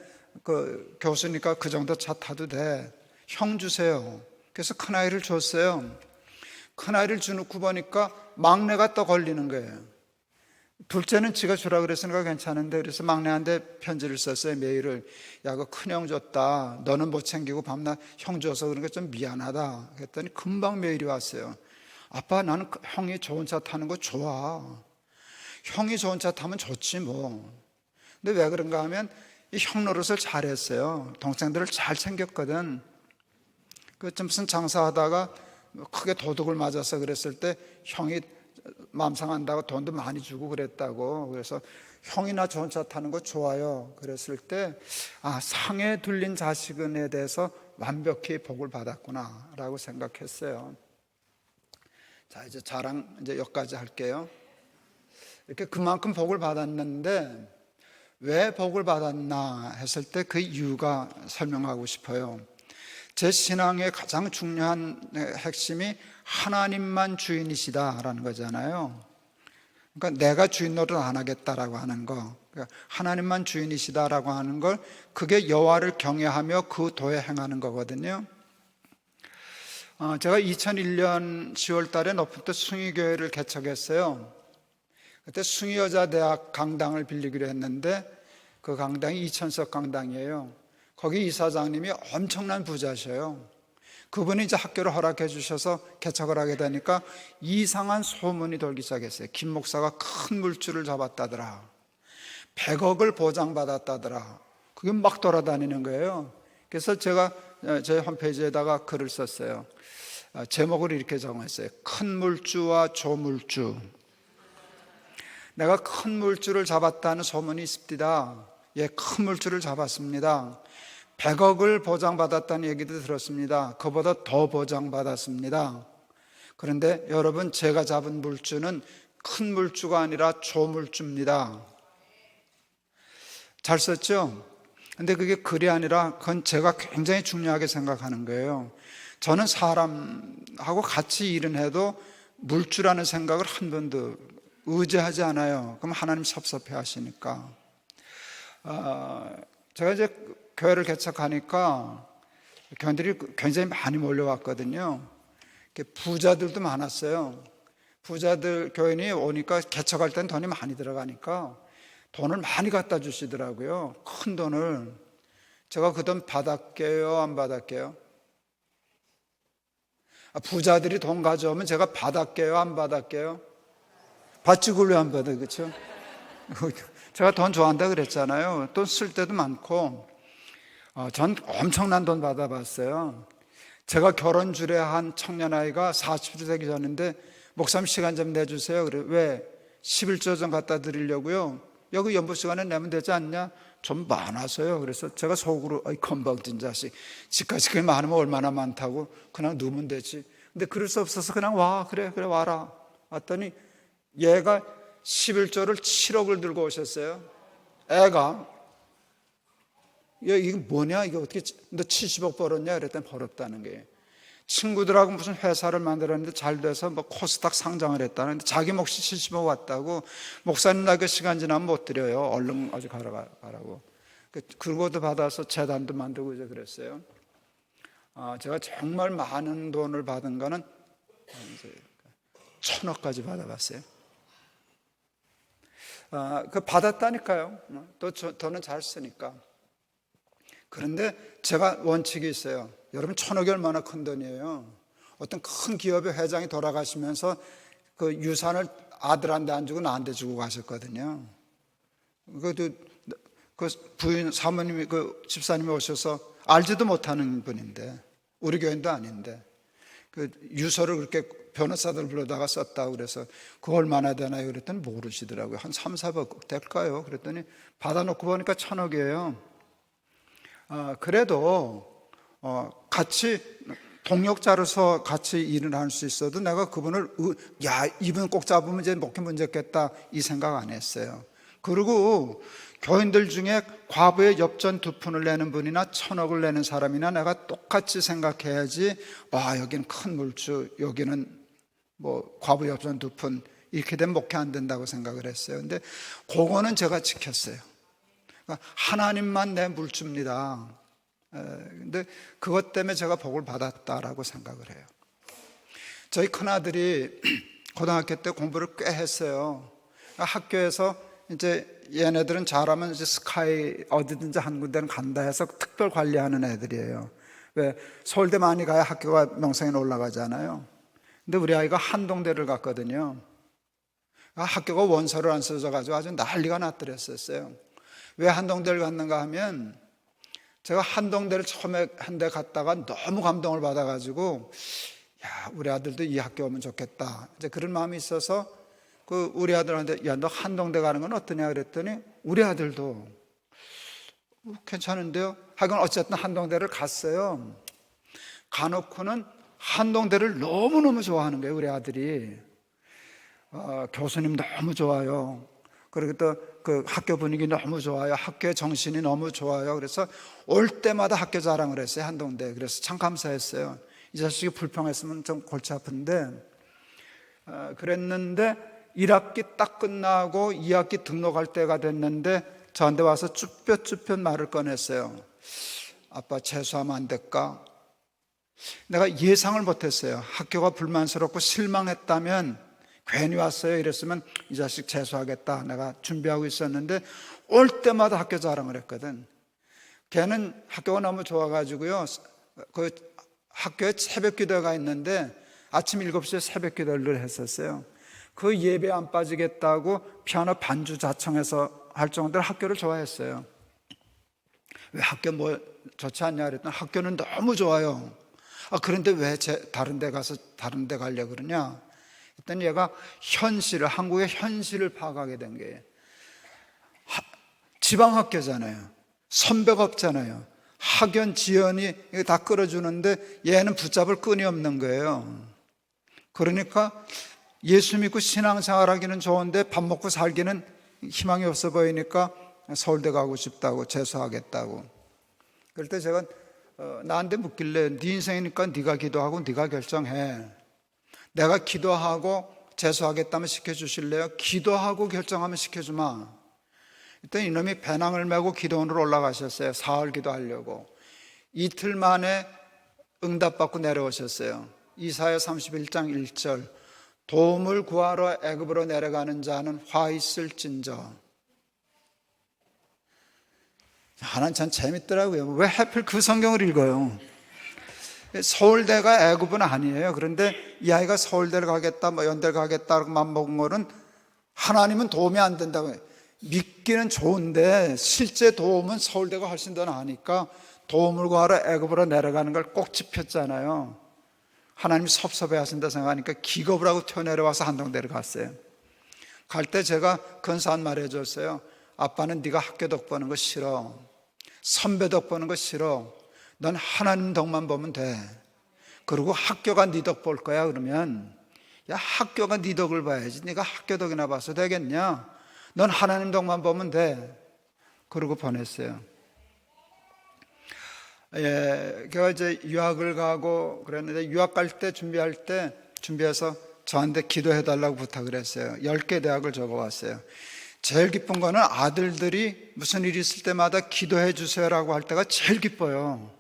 그 교수니까 그 정도 차 타도 돼. 형 주세요. 그래서 큰아이를 줬어요. 큰아이를 주놓고 보니까 막내가 또 걸리는 거예요. 둘째는 지가 주라 그랬으니까 괜찮은데 그래서 막내한테 편지를 썼어요. 메일을. 야, 그 큰형 줬다. 너는 못 챙기고 밤낮 형 줘서 그런 게 좀 미안하다. 그랬더니 금방 메일이 왔어요. 아빠 나는 형이 좋은 차 타는 거 좋아. 형이 좋은 차 타면 좋지 뭐. 근데 왜 그런가 하면 이 형 노릇을 잘했어요. 동생들을 잘 챙겼거든. 그 좀 무슨 장사하다가 크게 도둑을 맞아서 그랬을 때 형이 마음 상한다고 돈도 많이 주고 그랬다고. 그래서 형이나 좋은 차 타는 거 좋아요. 그랬을 때 상에 둘린 자식은에 대해서 완벽히 복을 받았구나 라고 생각했어요. 자, 이제 자랑 이제 여기까지 할게요. 이렇게 그만큼 복을 받았는데 왜 복을 받았나 했을 때 그 이유가 설명하고 싶어요. 제 신앙의 가장 중요한 핵심이 하나님만 주인이시다라는 거잖아요. 그러니까 내가 주인 노릇 안 하겠다라고 하는 거, 그러니까 하나님만 주인이시다라고 하는 걸, 그게 여호와를 경외하며 그 도에 행하는 거거든요. 제가 2001년 10월 달에 높은터 숭의교회를 개척했어요. 그때 숭의여자대학 강당을 빌리기로 했는데 그 강당이 2000석 강당이에요. 거기 이사장님이 엄청난 부자셔요. 그분이 이제 학교를 허락해 주셔서 개척을 하게 되니까 이상한 소문이 돌기 시작했어요. 김 목사가 큰 물줄을 잡았다더라, 100억을 보장받았다더라. 그게 막 돌아다니는 거예요. 그래서 제가 제 홈페이지에다가 글을 썼어요. 제목을 이렇게 정했어요. 큰 물주와 조물주. 내가 큰 물줄을 잡았다는 소문이 있습니다. 예, 큰 물줄을 잡았습니다. 100억을 보장받았다는 얘기도 들었습니다. 그보다 더 보장받았습니다. 그런데 여러분, 제가 잡은 물주는 큰 물주가 아니라 조물주입니다. 잘 썼죠? 근데 그게 글이 아니라 그건 제가 굉장히 중요하게 생각하는 거예요. 저는 사람하고 같이 일은 해도 물주라는 생각을 한 번도 의지하지 않아요. 그럼 하나님 섭섭해 하시니까. 제가 이제 교회를 개척하니까 교인들이 굉장히 많이 몰려왔거든요. 부자들도 많았어요. 부자들 교인이 오니까 개척할 땐 돈이 많이 들어가니까 돈을 많이 갖다 주시더라고요. 큰 돈을. 제가 그 돈 받았게요, 안 받았게요? 부자들이 돈 가져오면 제가 받았게요, 안 받았게요? 받지, 그걸 왜 안 받아요? 그렇죠? 제가 돈 좋아한다 그랬잖아요. 돈 쓸 때도 많고. 전 엄청난 돈 받아봤어요. 제가 결혼 주례한 청년 아이가 40세 되기 전인데, 목사님 시간 좀 내주세요. 그래. 왜? 11조 좀 갖다 드리려고요. 여기 연부 시간에 내면 되지 않냐? 좀 많아서요. 그래서 제가 속으로, 아이 건방진 자식, 집까지 그게 많으면 얼마나 많다고, 그냥 누우면 되지. 근데 그럴 수 없어서 그냥 와. 그래 와라. 왔더니 얘가 11조를 7억을 들고 오셨어요. 애가. 야, 이게 뭐냐? 이게 어떻게 너 70억 벌었냐? 그랬더니 벌었다는 거예요. 친구들하고 무슨 회사를 만들었는데 잘 돼서 뭐 코스닥 상장을 했다는데 자기 몫이 70억 왔다고. 목사님 나 그 시간 지나면 못 드려요. 얼른 아주 가라고. 그거도 받아서 재단도 만들고 이제 그랬어요. 제가 정말 많은 돈을 받은 거는 이제 1000억까지 받아봤어요. 그 받았다니까요. 또 저는 잘 쓰니까. 그런데 제가 원칙이 있어요. 여러분, 1000억이 얼마나 큰 돈이에요. 어떤 큰 기업의 회장이 돌아가시면서 그 유산을 아들한테 안 주고 나한테 주고 가셨거든요. 그 부인 사모님이, 그 집사님이 오셔서 알지도 못하는 분인데, 우리 교인도 아닌데, 그 유서를 그렇게 변호사들 불러다가 썼다고 그래서 그거 얼마나 되나요? 그랬더니 모르시더라고요. 한 3, 4억 될까요? 그랬더니 받아놓고 보니까 1000억이에요. 그래도 같이 동역자로서 같이 일을 할 수 있어도 내가 그분을 이분 꼭 잡으면 이제 목회 문제 없겠다 이 생각 안 했어요. 그리고 교인들 중에 과부의 엽전 2푼을 내는 분이나 1000억을 내는 사람이나 내가 똑같이 생각해야지, 와, 여기는 큰 물주, 여기는 뭐 과부 엽전 2푼 이렇게 되면 목회 안 된다고 생각을 했어요. 근데 그거는 제가 지켰어요. 그러니까 하나님만 내 물주입니다. 근데 그것 때문에 제가 복을 받았다라고 생각을 해요. 저희 큰아들이 고등학교 때 공부를 꽤 했어요. 학교에서 이제 얘네들은 잘하면 이제 스카이 어디든지 한 군데는 간다 해서 특별 관리하는 애들이에요. 왜? 서울대 많이 가야 학교가 명성에 올라가잖아요. 근데 우리 아이가 한동대를 갔거든요. 학교가 원서를 안 써져가지고 아주 난리가 났더랬었어요. 왜 한동대를 갔는가 하면, 제가 한동대를 처음에 한 대 갔다가 너무 감동을 받아가지고, 야, 우리 아들도 이 학교 오면 좋겠다, 이제 그런 마음이 있어서 그 우리 아들한테, 야, 너 한동대 가는 건 어떠냐 그랬더니 우리 아들도 괜찮은데요? 하여간 어쨌든 한동대를 갔어요. 가놓고는 한동대를 너무너무 좋아하는 거예요, 우리 아들이. 교수님 너무 좋아요. 그리고 또 그 학교 분위기 너무 좋아요. 학교의 정신이 너무 좋아요. 그래서 올 때마다 학교 자랑을 했어요, 한동대. 그래서 참 감사했어요. 이 자식이 불평했으면 좀 골치 아픈데, 그랬는데 1학기 딱 끝나고 2학기 등록할 때가 됐는데 저한테 와서 쭈뼛쭈뼛 말을 꺼냈어요. 아빠 재수하면 안 될까? 내가 예상을 못했어요. 학교가 불만스럽고 실망했다면 괜히 왔어요 이랬으면 이 자식 재수하겠다 내가 준비하고 있었는데 올 때마다 학교 자랑을 했거든. 걔는 학교가 너무 좋아가지고요, 그 학교에 새벽 기도가 있는데 아침 7시에 새벽 기도를 했었어요. 그 예배 안 빠지겠다고 피아노 반주 자청해서 할 정도로 학교를 좋아했어요. 왜 학교 뭐 좋지 않냐 그랬더니 학교는 너무 좋아요. 그런데 왜 다른 데 가서 다른 데 가려고 그러냐 했더니 얘가 현실을, 한국의 현실을 파악하게 된 거예요. 지방학교잖아요. 선배가 없잖아요. 학연, 지연이 다 끌어주는데 얘는 붙잡을 끈이 없는 거예요. 그러니까 예수 믿고 신앙생활하기는 좋은데 밥 먹고 살기는 희망이 없어 보이니까 서울대 가고 싶다고, 재수하겠다고. 그럴 때 제가 나한테 묻길래 네 인생이니까 네가 기도하고 네가 결정해. 내가 기도하고 재수하겠다면 시켜주실래요? 기도하고 결정하면 시켜주마. 일단 이놈이 배낭을 메고 기도원으로 올라가셨어요. 사흘 기도하려고. 이틀 만에 응답받고 내려오셨어요. 이사야 31장 1절, 도움을 구하러 애굽으로 내려가는 자는 화 있을진저. 하나는 참 재밌더라고요. 왜 하필 그 성경을 읽어요? 서울대가 애굽은 아니에요. 그런데 이 아이가 서울대를 가겠다, 뭐 연대를 가겠다고 맘먹은 거는 하나님은 도움이 안 된다고 해요. 믿기는 좋은데 실제 도움은 서울대가 훨씬 더 나으니까 도움을 구하러 애굽으로 내려가는 걸 꼭 짚었잖아요. 하나님이 섭섭해 하신다 생각하니까 기겁을 하고 튀어내려와서 한동대를 갔어요. 갈 때 제가 근사한 말 해줬어요. 아빠는 네가 학교 덕 보는 거 싫어. 선배 덕 보는 거 싫어. 넌 하나님 덕만 보면 돼. 그리고 학교가 네 덕 볼 거야. 그러면 야, 학교가 네 덕을 봐야지. 네가 학교 덕이나 봐서 되겠냐? 넌 하나님 덕만 보면 돼. 그러고 보냈어요. 제가 이제 유학을 가고 그랬는데 유학 갈 때 준비해서 저한테 기도해 달라고 부탁을 했어요. 10개 대학을 적어왔어요. 제일 기쁜 거는 아들들이 무슨 일이 있을 때마다 기도해 주세요라고 할 때가 제일 기뻐요.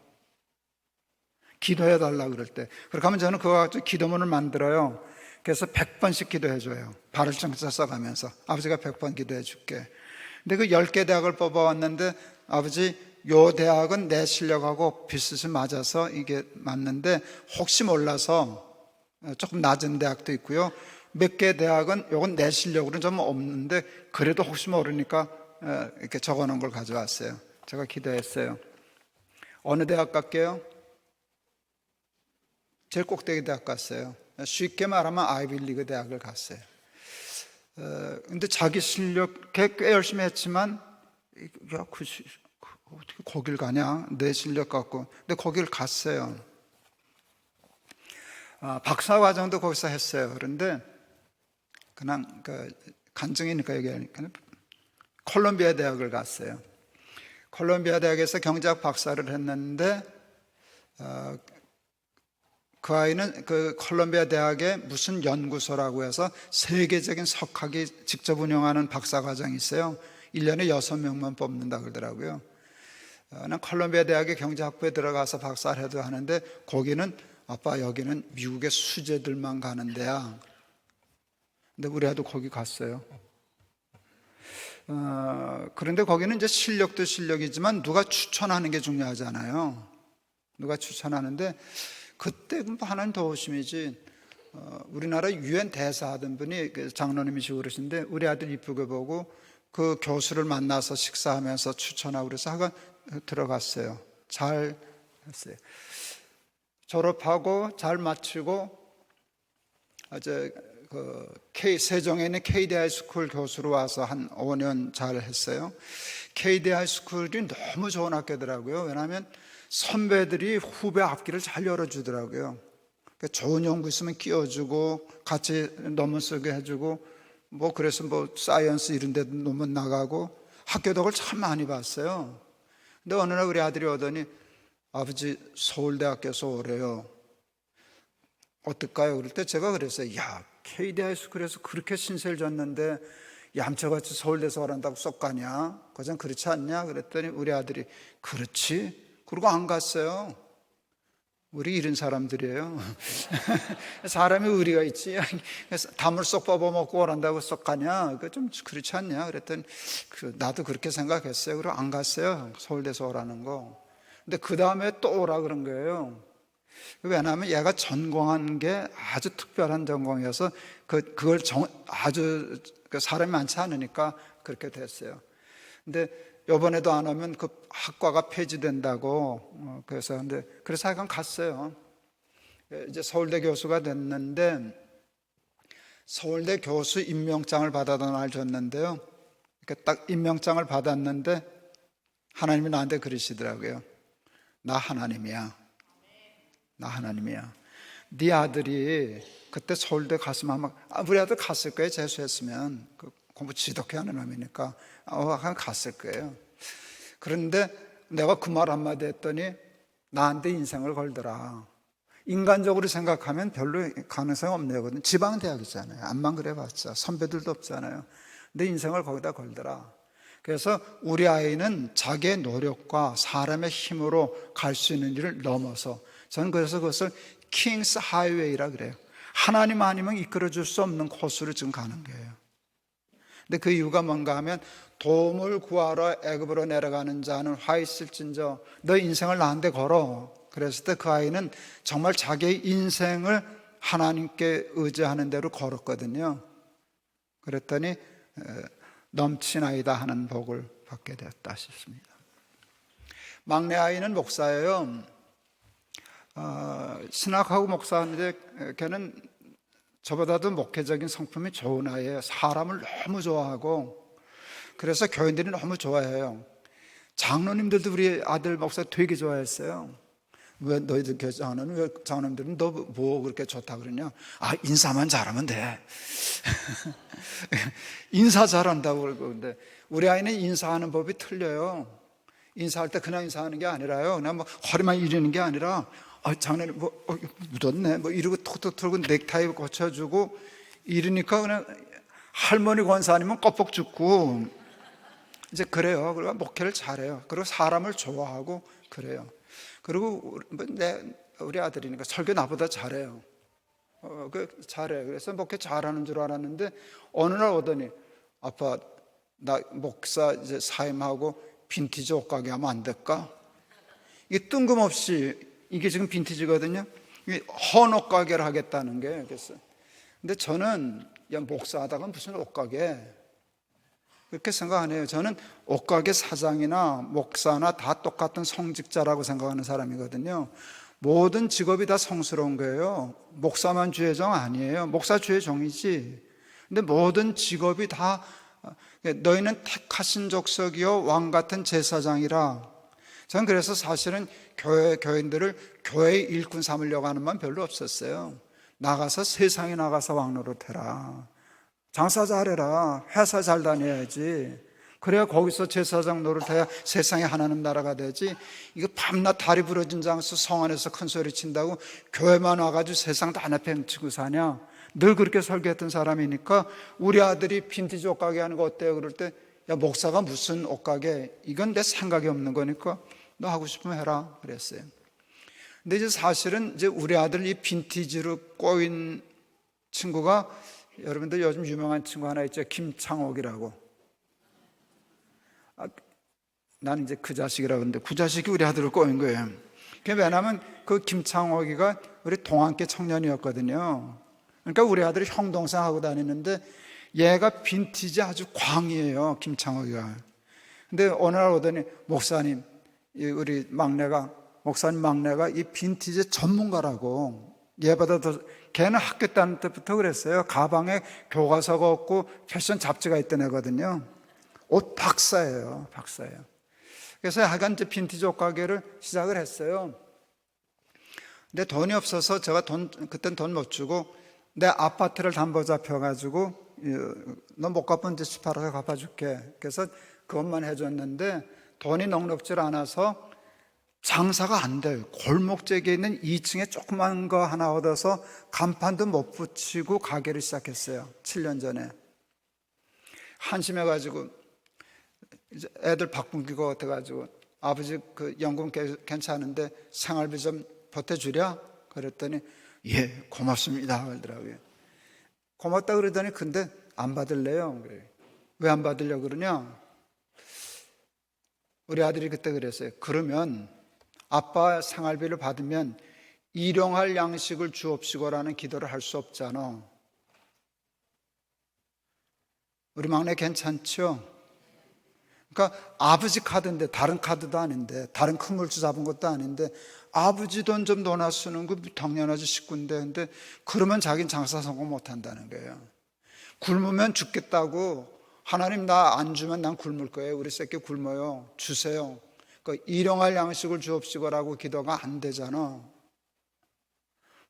기도해 달라고 그럴 때. 그렇게 하면 저는 그거 가지고 기도문을 만들어요. 그래서 100번씩 기도해 줘요. 발을 짱 써가면서 아버지가 100번 기도해 줄게. 근데 그 10개 대학을 뽑아왔는데 아버지 요 대학은 내 실력하고 비슷이 맞아서 이게 맞는데 혹시 몰라서 조금 낮은 대학도 있고요. 몇 개 대학은 요건 내 실력으로는 좀 없는데 그래도 혹시 모르니까 이렇게 적어놓은 걸 가져왔어요. 제가 기도했어요. 어느 대학 갈게요? 제일 꼭대기 대학 갔어요. 쉽게 말하면 아이비리그 대학을 갔어요. 근데 자기 실력에 꽤 열심히 했지만 야, 어떻게 거길 가냐? 내 실력 갖고. 근데 거길 갔어요. 박사 과정도 거기서 했어요. 그런데 그냥 간증이니까 얘기하니까 콜롬비아 대학을 갔어요. 콜롬비아 대학에서 경제학 박사를 했는데 그 아이는 그 콜롬비아 대학에 무슨 연구소라고 해서 세계적인 석학이 직접 운영하는 박사 과정이 있어요. 1년에 6명만 뽑는다 그러더라고요. 난 콜롬비아 대학의 경제학부에 들어가서 박사를 해도 하는데 거기는 아빠 여기는 미국의 수재들만 가는 데야. 근데 우리 아도 거기 갔어요. 그런데 거기는 이제 실력도 실력이지만 누가 추천하는 게 중요하잖아요. 누가 추천하는데 그때 하나는 더 오심이지. 우리나라 유엔 대사 하던 분이 장로님이시고 그러신데 우리 아들 이쁘게 보고 그 교수를 만나서 식사하면서 추천하고 그래서 하가 들어갔어요. 잘 했어요. 졸업하고 잘 마치고 이제 세종에 있는 KD 하이스쿨 교수로 와서 한 5년 잘 했어요. KD 하이스쿨이 너무 좋은 학교더라고요. 왜냐하면 선배들이 후배 앞길을 잘 열어주더라고요. 좋은 연구 있으면 끼워주고 같이 논문 쓰게 해주고 뭐 그래서 뭐 사이언스 이런 데도 논문 나가고 학교 덕을 참 많이 봤어요. 근데 어느 날 우리 아들이 오더니 아버지 서울대학교에서 오래요. 어떨까요? 그럴 때 제가 그랬어요. 야, KD 하이스쿨에서 그렇게 신세를 졌는데 얌체같이 서울대에서 오란다고 쏙 가냐? 그전 그렇지 않냐? 그랬더니 우리 아들이 그렇지? 그러고 안 갔어요. 우리 이런 사람들이에요. 사람이 의리가 있지. 담을 쏙 뽑아먹고 오란다고 쏙 가냐? 그 좀 그렇지 않냐? 그랬더니 나도 그렇게 생각했어요. 그리고 안 갔어요. 서울대에서 오라는 거. 근데 그 다음에 또 오라 그런 거예요. 왜냐하면 얘가 전공한 게 아주 특별한 전공이어서 그걸 아주 사람이 많지 않으니까 그렇게 됐어요. 근데 이번에도 안 오면 그 학과가 폐지된다고 그래서 하여간 갔어요. 이제 서울대 교수가 됐는데 서울대 교수 임명장을 받아다 날 줬는데요. 이렇게 딱 임명장을 받았는데 하나님이 나한테 그러시더라고요. 나 하나님이야. 나 하나님이야. 네 아들이 그때 서울대 갔으면 아마 우리 아들 갔을 거예요. 재수했으면 공부 지독히 하는 놈이니까 갔을 거예요. 그런데 내가 그 말 한마디 했더니 나한테 인생을 걸더라. 인간적으로 생각하면 별로 가능성이 없는 거거든. 지방대학이잖아요. 암만 그래봤자 선배들도 없잖아요. 근데 인생을 거기다 걸더라. 그래서 우리 아이는 자기의 노력과 사람의 힘으로 갈 수 있는 일을 넘어서 저는 그래서 그것을 킹스 하이웨이라 그래요. 하나님 아니면 이끌어줄 수 없는 코스로 지금 가는 거예요. 근데 그 이유가 뭔가 하면 도움을 구하러 애굽으로 내려가는 자는 화 있을진저 너 인생을 나한테 걸어. 그랬을 때 그 아이는 정말 자기의 인생을 하나님께 의지하는 대로 걸었거든요. 그랬더니 넘친 아이다 하는 복을 받게 되었다 싶습니다. 막내 아이는 목사예요. 신학하고 목사인데 걔는 저보다도 목회적인 성품이 좋은 아이예요. 사람을 너무 좋아하고 그래서 교인들이 너무 좋아해요. 장로님들도 우리 아들 목사 되게 좋아했어요. 왜 너희들 교회 장로는 왜 장로님들은 너 뭐 그렇게 좋다 그러냐? 인사만 잘하면 돼. 인사 잘한다고 그러고. 근데 우리 아이는 인사하는 법이 틀려요. 인사할 때 그냥 인사하는 게 아니라요. 그냥 뭐 허리만 이르는 게 아니라 장로님 묻었네 뭐 이러고 톡톡 털고 넥타이 고쳐주고 이러니까 그냥 할머니 권사님은 껍벅 죽고 이제 그래요. 그리고 목회를 잘해요. 그리고 사람을 좋아하고 그래요. 그리고 우리 아들이니까 설교 나보다 잘해요. 잘해요. 그래서 목회 잘하는 줄 알았는데 어느 날 오더니 아빠 나 목사 이제 사임하고 빈티지 옷가게 하면 안 될까? 이게 뜬금없이 이게 지금 빈티지거든요. 헌 옷가게를 하겠다는 게 그랬어요. 근데 저는 목사하다가 무슨 옷가게 그렇게 생각 안 해요. 저는 옷가게 사장이나 목사나 다 똑같은 성직자라고 생각하는 사람이거든요. 모든 직업이 다 성스러운 거예요. 목사만 주의 종 아니에요. 목사 주의 종이지. 근데 모든 직업이 다 너희는 택하신 족속이요 왕 같은 제사장이라. 저는 그래서 사실은 교인들을 교회의 일꾼 삼으려고 하는 마음 별로 없었어요. 나가서 세상에 나가서 왕노릇해라. 장사 잘해라. 회사 잘 다녀야지. 그래야 거기서 제사장 노릇해야 세상에 하나님 나라가 되지. 이거 밤낮 다리 부러진 장수 성 안에서 큰 소리 친다고 교회만 와가지고 세상 다 내팽치고 사냐. 늘 그렇게 설교했던 사람이니까 우리 아들이 빈티지 옷가게 하는 거 어때요? 그럴 때 야 목사가 무슨 옷가게, 이건 내 생각이 없는 거니까 너 하고 싶으면 해라 그랬어요. 근데 이제 사실은 이제 우리 아들 이 빈티지로 꼬인 친구가, 여러분들 요즘 유명한 친구 하나 있죠. 김창옥이라고. 나는 이제 그 자식이라고 하는데 그 자식이 우리 아들을 꼬인 거예요. 왜냐하면 그 김창옥이가 우리 동안계 청년이었거든요. 그러니까 우리 아들이 형 동생 하고 다니는데 얘가 빈티지 아주 광이에요. 김창옥이가. 근데 어느 날 오더니 목사님, 우리 목사님 막내가 이 빈티지 전문가라고. 얘보다 더, 걔는 학교 다닐 때부터 그랬어요. 가방에 교과서가 없고 패션 잡지가 있던 애거든요. 옷 박사예요. 그래서 하여간 이제 빈티지 옷 가게를 시작을 했어요. 근데 돈이 없어서 제가 그땐 돈 못 주고 내 아파트를 담보 잡혀가지고 너 못 갚으면 이제 집 팔아서 갚아줄게. 그래서 그것만 해줬는데 돈이 넉넉질 않아서 장사가 안 돼요. 골목재기에 있는 2층에 조그만 거 하나 얻어서 간판도 못 붙이고 가게를 시작했어요. 7년 전에. 한심해가지고 이제 애들 바꾼기고 같아가지고 아버지 그 연금 괜찮은데 생활비 좀 보태주랴? 그랬더니 예 고맙습니다 그러더라고요. 고맙다 그러더니 근데 안 받을래요. 왜 안 받으려고 그러냐? 우리 아들이 그때 그랬어요. 그러면 아빠 생활비를 받으면 일용할 양식을 주옵시고라는 기도를 할 수 없잖아. 우리 막내 괜찮죠? 그러니까 아버지 카드인데 다른 카드도 아닌데 다른 큰 물주 잡은 것도 아닌데 아버지 돈 좀 넣어놔 쓰는 거 당연하지 식구인데 근데 그러면 자기는 장사 성공 못 한다는 거예요. 굶으면 죽겠다고 하나님 나 안 주면 난 굶을 거예요. 우리 새끼 굶어요. 주세요. 그 일용할 양식을 주옵시고라고 기도가 안 되잖아.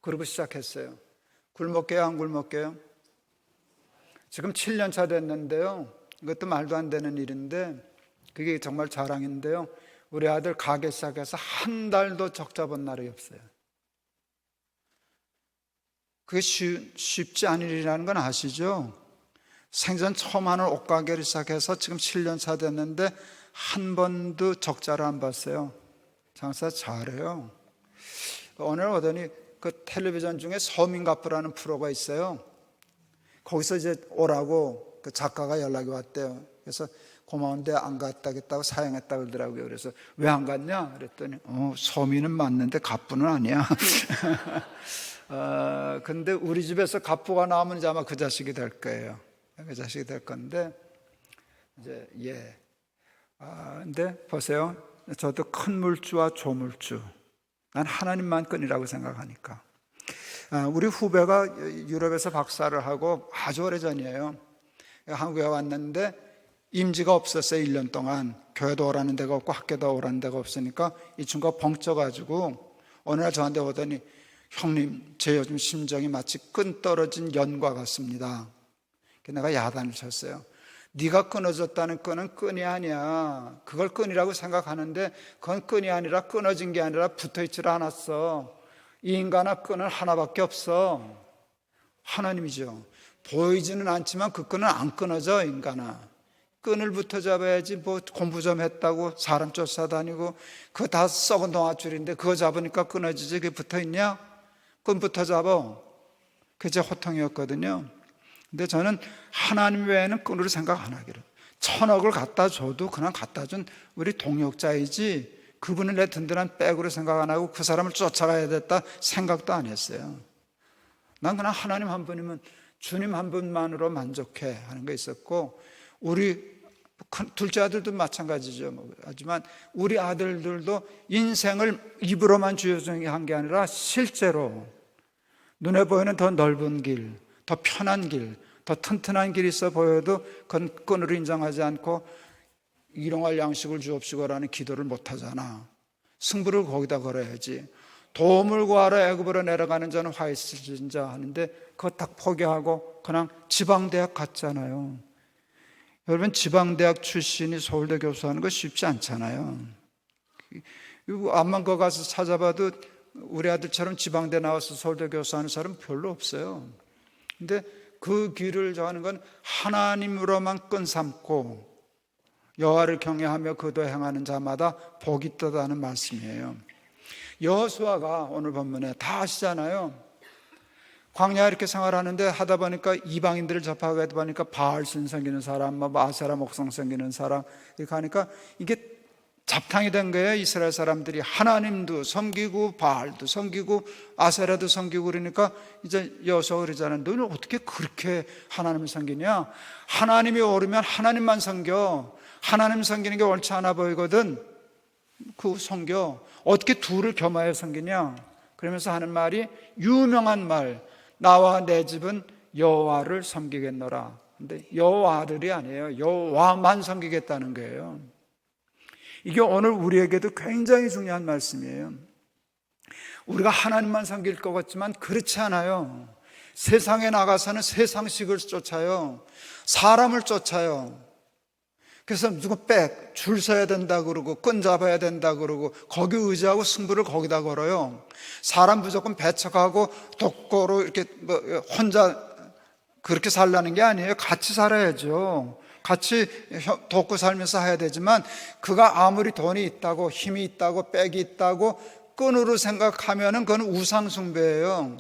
그러고 시작했어요. 굶을게요 안 굶을게요? 지금 7년 차 됐는데요. 이것도 말도 안 되는 일인데 그게 정말 자랑인데요. 우리 아들 가게 시작해서 한 달도 적자 본 날이 없어요. 그게 쉽지 않은 일이라는 건 아시죠? 생전 처음 하는 옷가게를 시작해서 지금 7년 차 됐는데 한 번도 적자를 안 봤어요. 장사 잘해요. 오늘 오더니 그 텔레비전 중에 서민가프라는 프로가 있어요. 거기서 이제 오라고 그 작가가 연락이 왔대요. 그래서 고마운데 안 갔다겠다고 사양했다 그러더라고요. 그래서 왜 안 갔냐? 그랬더니 서민은 맞는데 갑부는 아니야. 근데 우리 집에서 갑부가 나오면 이제 아마 그 자식이 될 거예요. 그 자식이 될 건데 이제 근데 보세요. 저도 큰 물주와 조물주. 난 하나님만권이라고 생각하니까. 우리 후배가 유럽에서 박사를 하고 아주 오래전이에요. 한국에 왔는데 임지가 없었어요. 1년 동안 교회도 오라는 데가 없고 학교도 오라는 데가 없으니까 이 친구가 벙쪄가지고 어느 날 저한테 오더니 형님 제 요즘 심정이 마치 끈 떨어진 연과 같습니다. 내가 야단을 쳤어요. 네가 끊어졌다는 끈은 끈이 아니야. 그걸 끈이라고 생각하는데 그건 끈이 아니라 끊어진 게 아니라 붙어있질 않았어. 이 인간의 끈은 하나밖에 없어. 하나님이죠. 보이지는 않지만 그 끈은 안 끊어져. 인간아 끈을 붙어 잡아야지. 뭐 공부 좀 했다고 사람 쫓아다니고 그거 다 썩은 동아줄인데 그거 잡으니까 끊어지지. 그게 붙어있냐? 끈 붙어 잡아. 그게 제 호통이었거든요. 근데 저는 하나님 외에는 끈으로 생각 안 하기를. 1,000억을 갖다 줘도 그냥 갖다 준 우리 동역자이지 그분을 내 든든한 백으로 생각 안 하고 그 사람을 쫓아가야 됐다 생각도 안 했어요. 난 그냥 하나님 한 분이면 주님 한 분만으로 만족해 하는 게 있었고 우리 둘째 아들도 마찬가지죠. 하지만 우리 아들들도 인생을 입으로만 주요한 게 아니라 실제로 눈에 보이는 더 넓은 길, 더 편한 길, 더 튼튼한 길이 있어 보여도 그건 끈으로 인정하지 않고 일용할 양식을 주옵시고라는 기도를 못하잖아. 승부를 거기다 걸어야지. 도움을 구하러 애굽으로 내려가는 자는 화 있으신자 하는데 그거 딱 포기하고 그냥 지방대학 갔잖아요. 여러분 지방대학 출신이 서울대 교수하는 거 쉽지 않잖아요. 암만 거 가서 찾아봐도 우리 아들처럼 지방대 나와서 서울대 교수하는 사람 별로 없어요. 근데 그 길을 정하는 건 하나님으로만 끈 삼고 여호와를 경외하며 그도 행하는 자마다 복이 있다는 말씀이에요. 여호수아가 오늘 본문에 다 아시잖아요. 광야에 이렇게 생활하는데 하다 보니까 이방인들을 접하게 하다 보니까 바알신 섬기는 사람, 아세라 목성 섬기는 사람 이렇게 하니까 이게 잡탕이 된 거예요. 이스라엘 사람들이 하나님도 섬기고 바알도 섬기고 아세라도 섬기고 그러니까 이제 여호수아가 그러잖아요. 너는 어떻게 그렇게 하나님을 섬기냐? 하나님이 오르면 하나님만 섬겨. 하나님 섬기는 게 옳지 않아 보이거든. 그 섬겨. 어떻게 둘을 겸하여 섬기냐? 그러면서 하는 말이 유명한 말. 나와 내 집은 여호와를 섬기겠노라. 근데 여호와들이 아니에요. 여호와만 섬기겠다는 거예요. 이게 오늘 우리에게도 굉장히 중요한 말씀이에요. 우리가 하나님만 섬길 것 같지만 그렇지 않아요. 세상에 나가서는 세상식을 쫓아요. 사람을 쫓아요. 그래서 누구 줄 서야 된다 그러고 끈 잡아야 된다 그러고 거기 의지하고 승부를 거기다 걸어요. 사람 무조건 배척하고 독고로 이렇게 혼자 그렇게 살라는 게 아니에요. 같이 살아야죠. 같이 돕고 살면서 해야 되지만, 그가 아무리 돈이 있다고 힘이 있다고 빽이 있다고 끈으로 생각하면은 그건 우상숭배예요.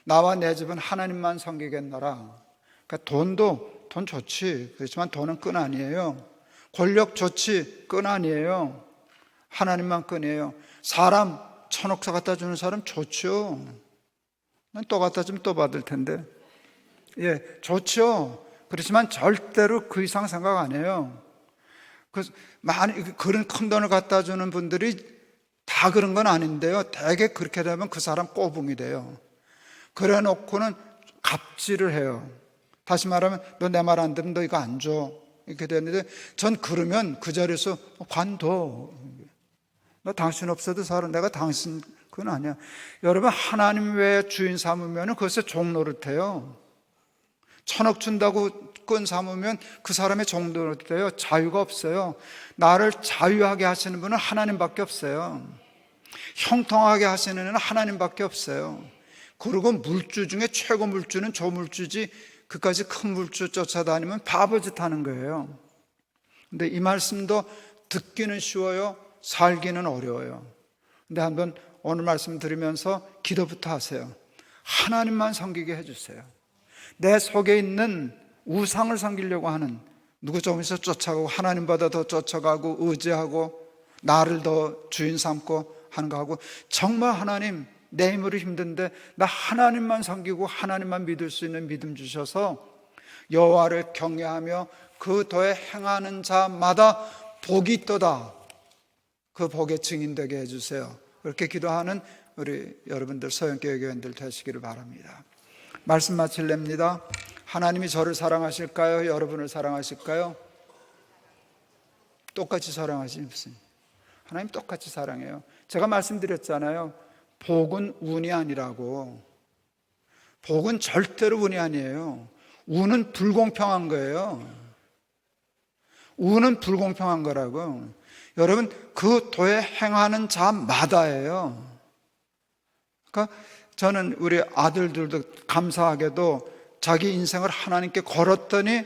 나와 내 집은 하나님만 섬기겠노라. 그러니까 돈 좋지. 그렇지만 돈은 끈 아니에요. 권력 좋지. 끈 아니에요. 하나님만 끈이에요. 사람 1,000억 갖다 주는 사람 좋죠. 난 또 갖다 주면 또 받을 텐데. 예, 좋죠. 그렇지만 절대로 그 이상 생각 안 해요. 그래서 그런 큰 돈을 갖다 주는 분들이 다 그런 건 아닌데요. 대개 그렇게 되면 그 사람 꼬붕이 돼요. 그래 놓고는 갑질을 해요. 다시 말하면 너 내 말 안 들으면 너 이거 안 줘. 이렇게 되는데, 전 그러면 그 자리에서 관둬. 너 당신 없어도 살아. 내가 당신 그건 아니야. 여러분, 하나님 외에 주인 삼으면 그것에 종 노릇해요. 1,000억 준다고 끈 삼으면 그 사람의 종 노릇해요. 자유가 없어요. 나를 자유하게 하시는 분은 하나님밖에 없어요. 형통하게 하시는 분은 하나님밖에 없어요. 그리고 물주 중에 최고 물주는 조물주지, 그까지 큰 물주 쫓아다니면 바보짓 하는 거예요. 근데 이 말씀도 듣기는 쉬워요, 살기는 어려워요. 근데 한번 오늘 말씀 들으면서 기도부터 하세요. 하나님만 섬기게 해주세요. 내 속에 있는 우상을 섬기려고 하는, 누구 좀 있어 쫓아가고 하나님보다 더 쫓아가고 의지하고 나를 더 주인 삼고 하는 거하고, 정말 하나님 내 힘으로 힘든데 나 하나님만 섬기고 하나님만 믿을 수 있는 믿음 주셔서 여호와를 경외하며 그 도에 행하는 자마다 복이 있도다. 그 복의 증인 되게 해주세요. 그렇게 기도하는 우리 여러분들 서영교회 교인들 되시기를 바랍니다. 말씀 마칠랍니다. 하나님이 저를 사랑하실까요? 여러분을 사랑하실까요? 똑같이 사랑하십니다. 하나님 똑같이 사랑해요. 제가 말씀드렸잖아요. 복은 운이 아니라고. 복은 절대로 운이 아니에요. 운은 불공평한 거예요. 운은 불공평한 거라고. 여러분, 그 도에 행하는 자마다예요. 그러니까 저는 우리 아들들도 감사하게도 자기 인생을 하나님께 걸었더니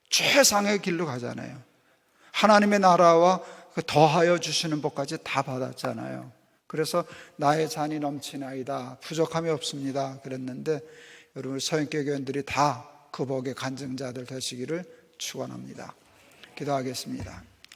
최상의 길로 가잖아요. 하나님의 나라와 더하여 주시는 복까지 다 받았잖아요. 그래서 나의 잔이 넘치나이다, 부족함이 없습니다 그랬는데, 여러분 서영교회 교인들이 다 그 복의 간증자들 되시기를 축원합니다. 기도하겠습니다.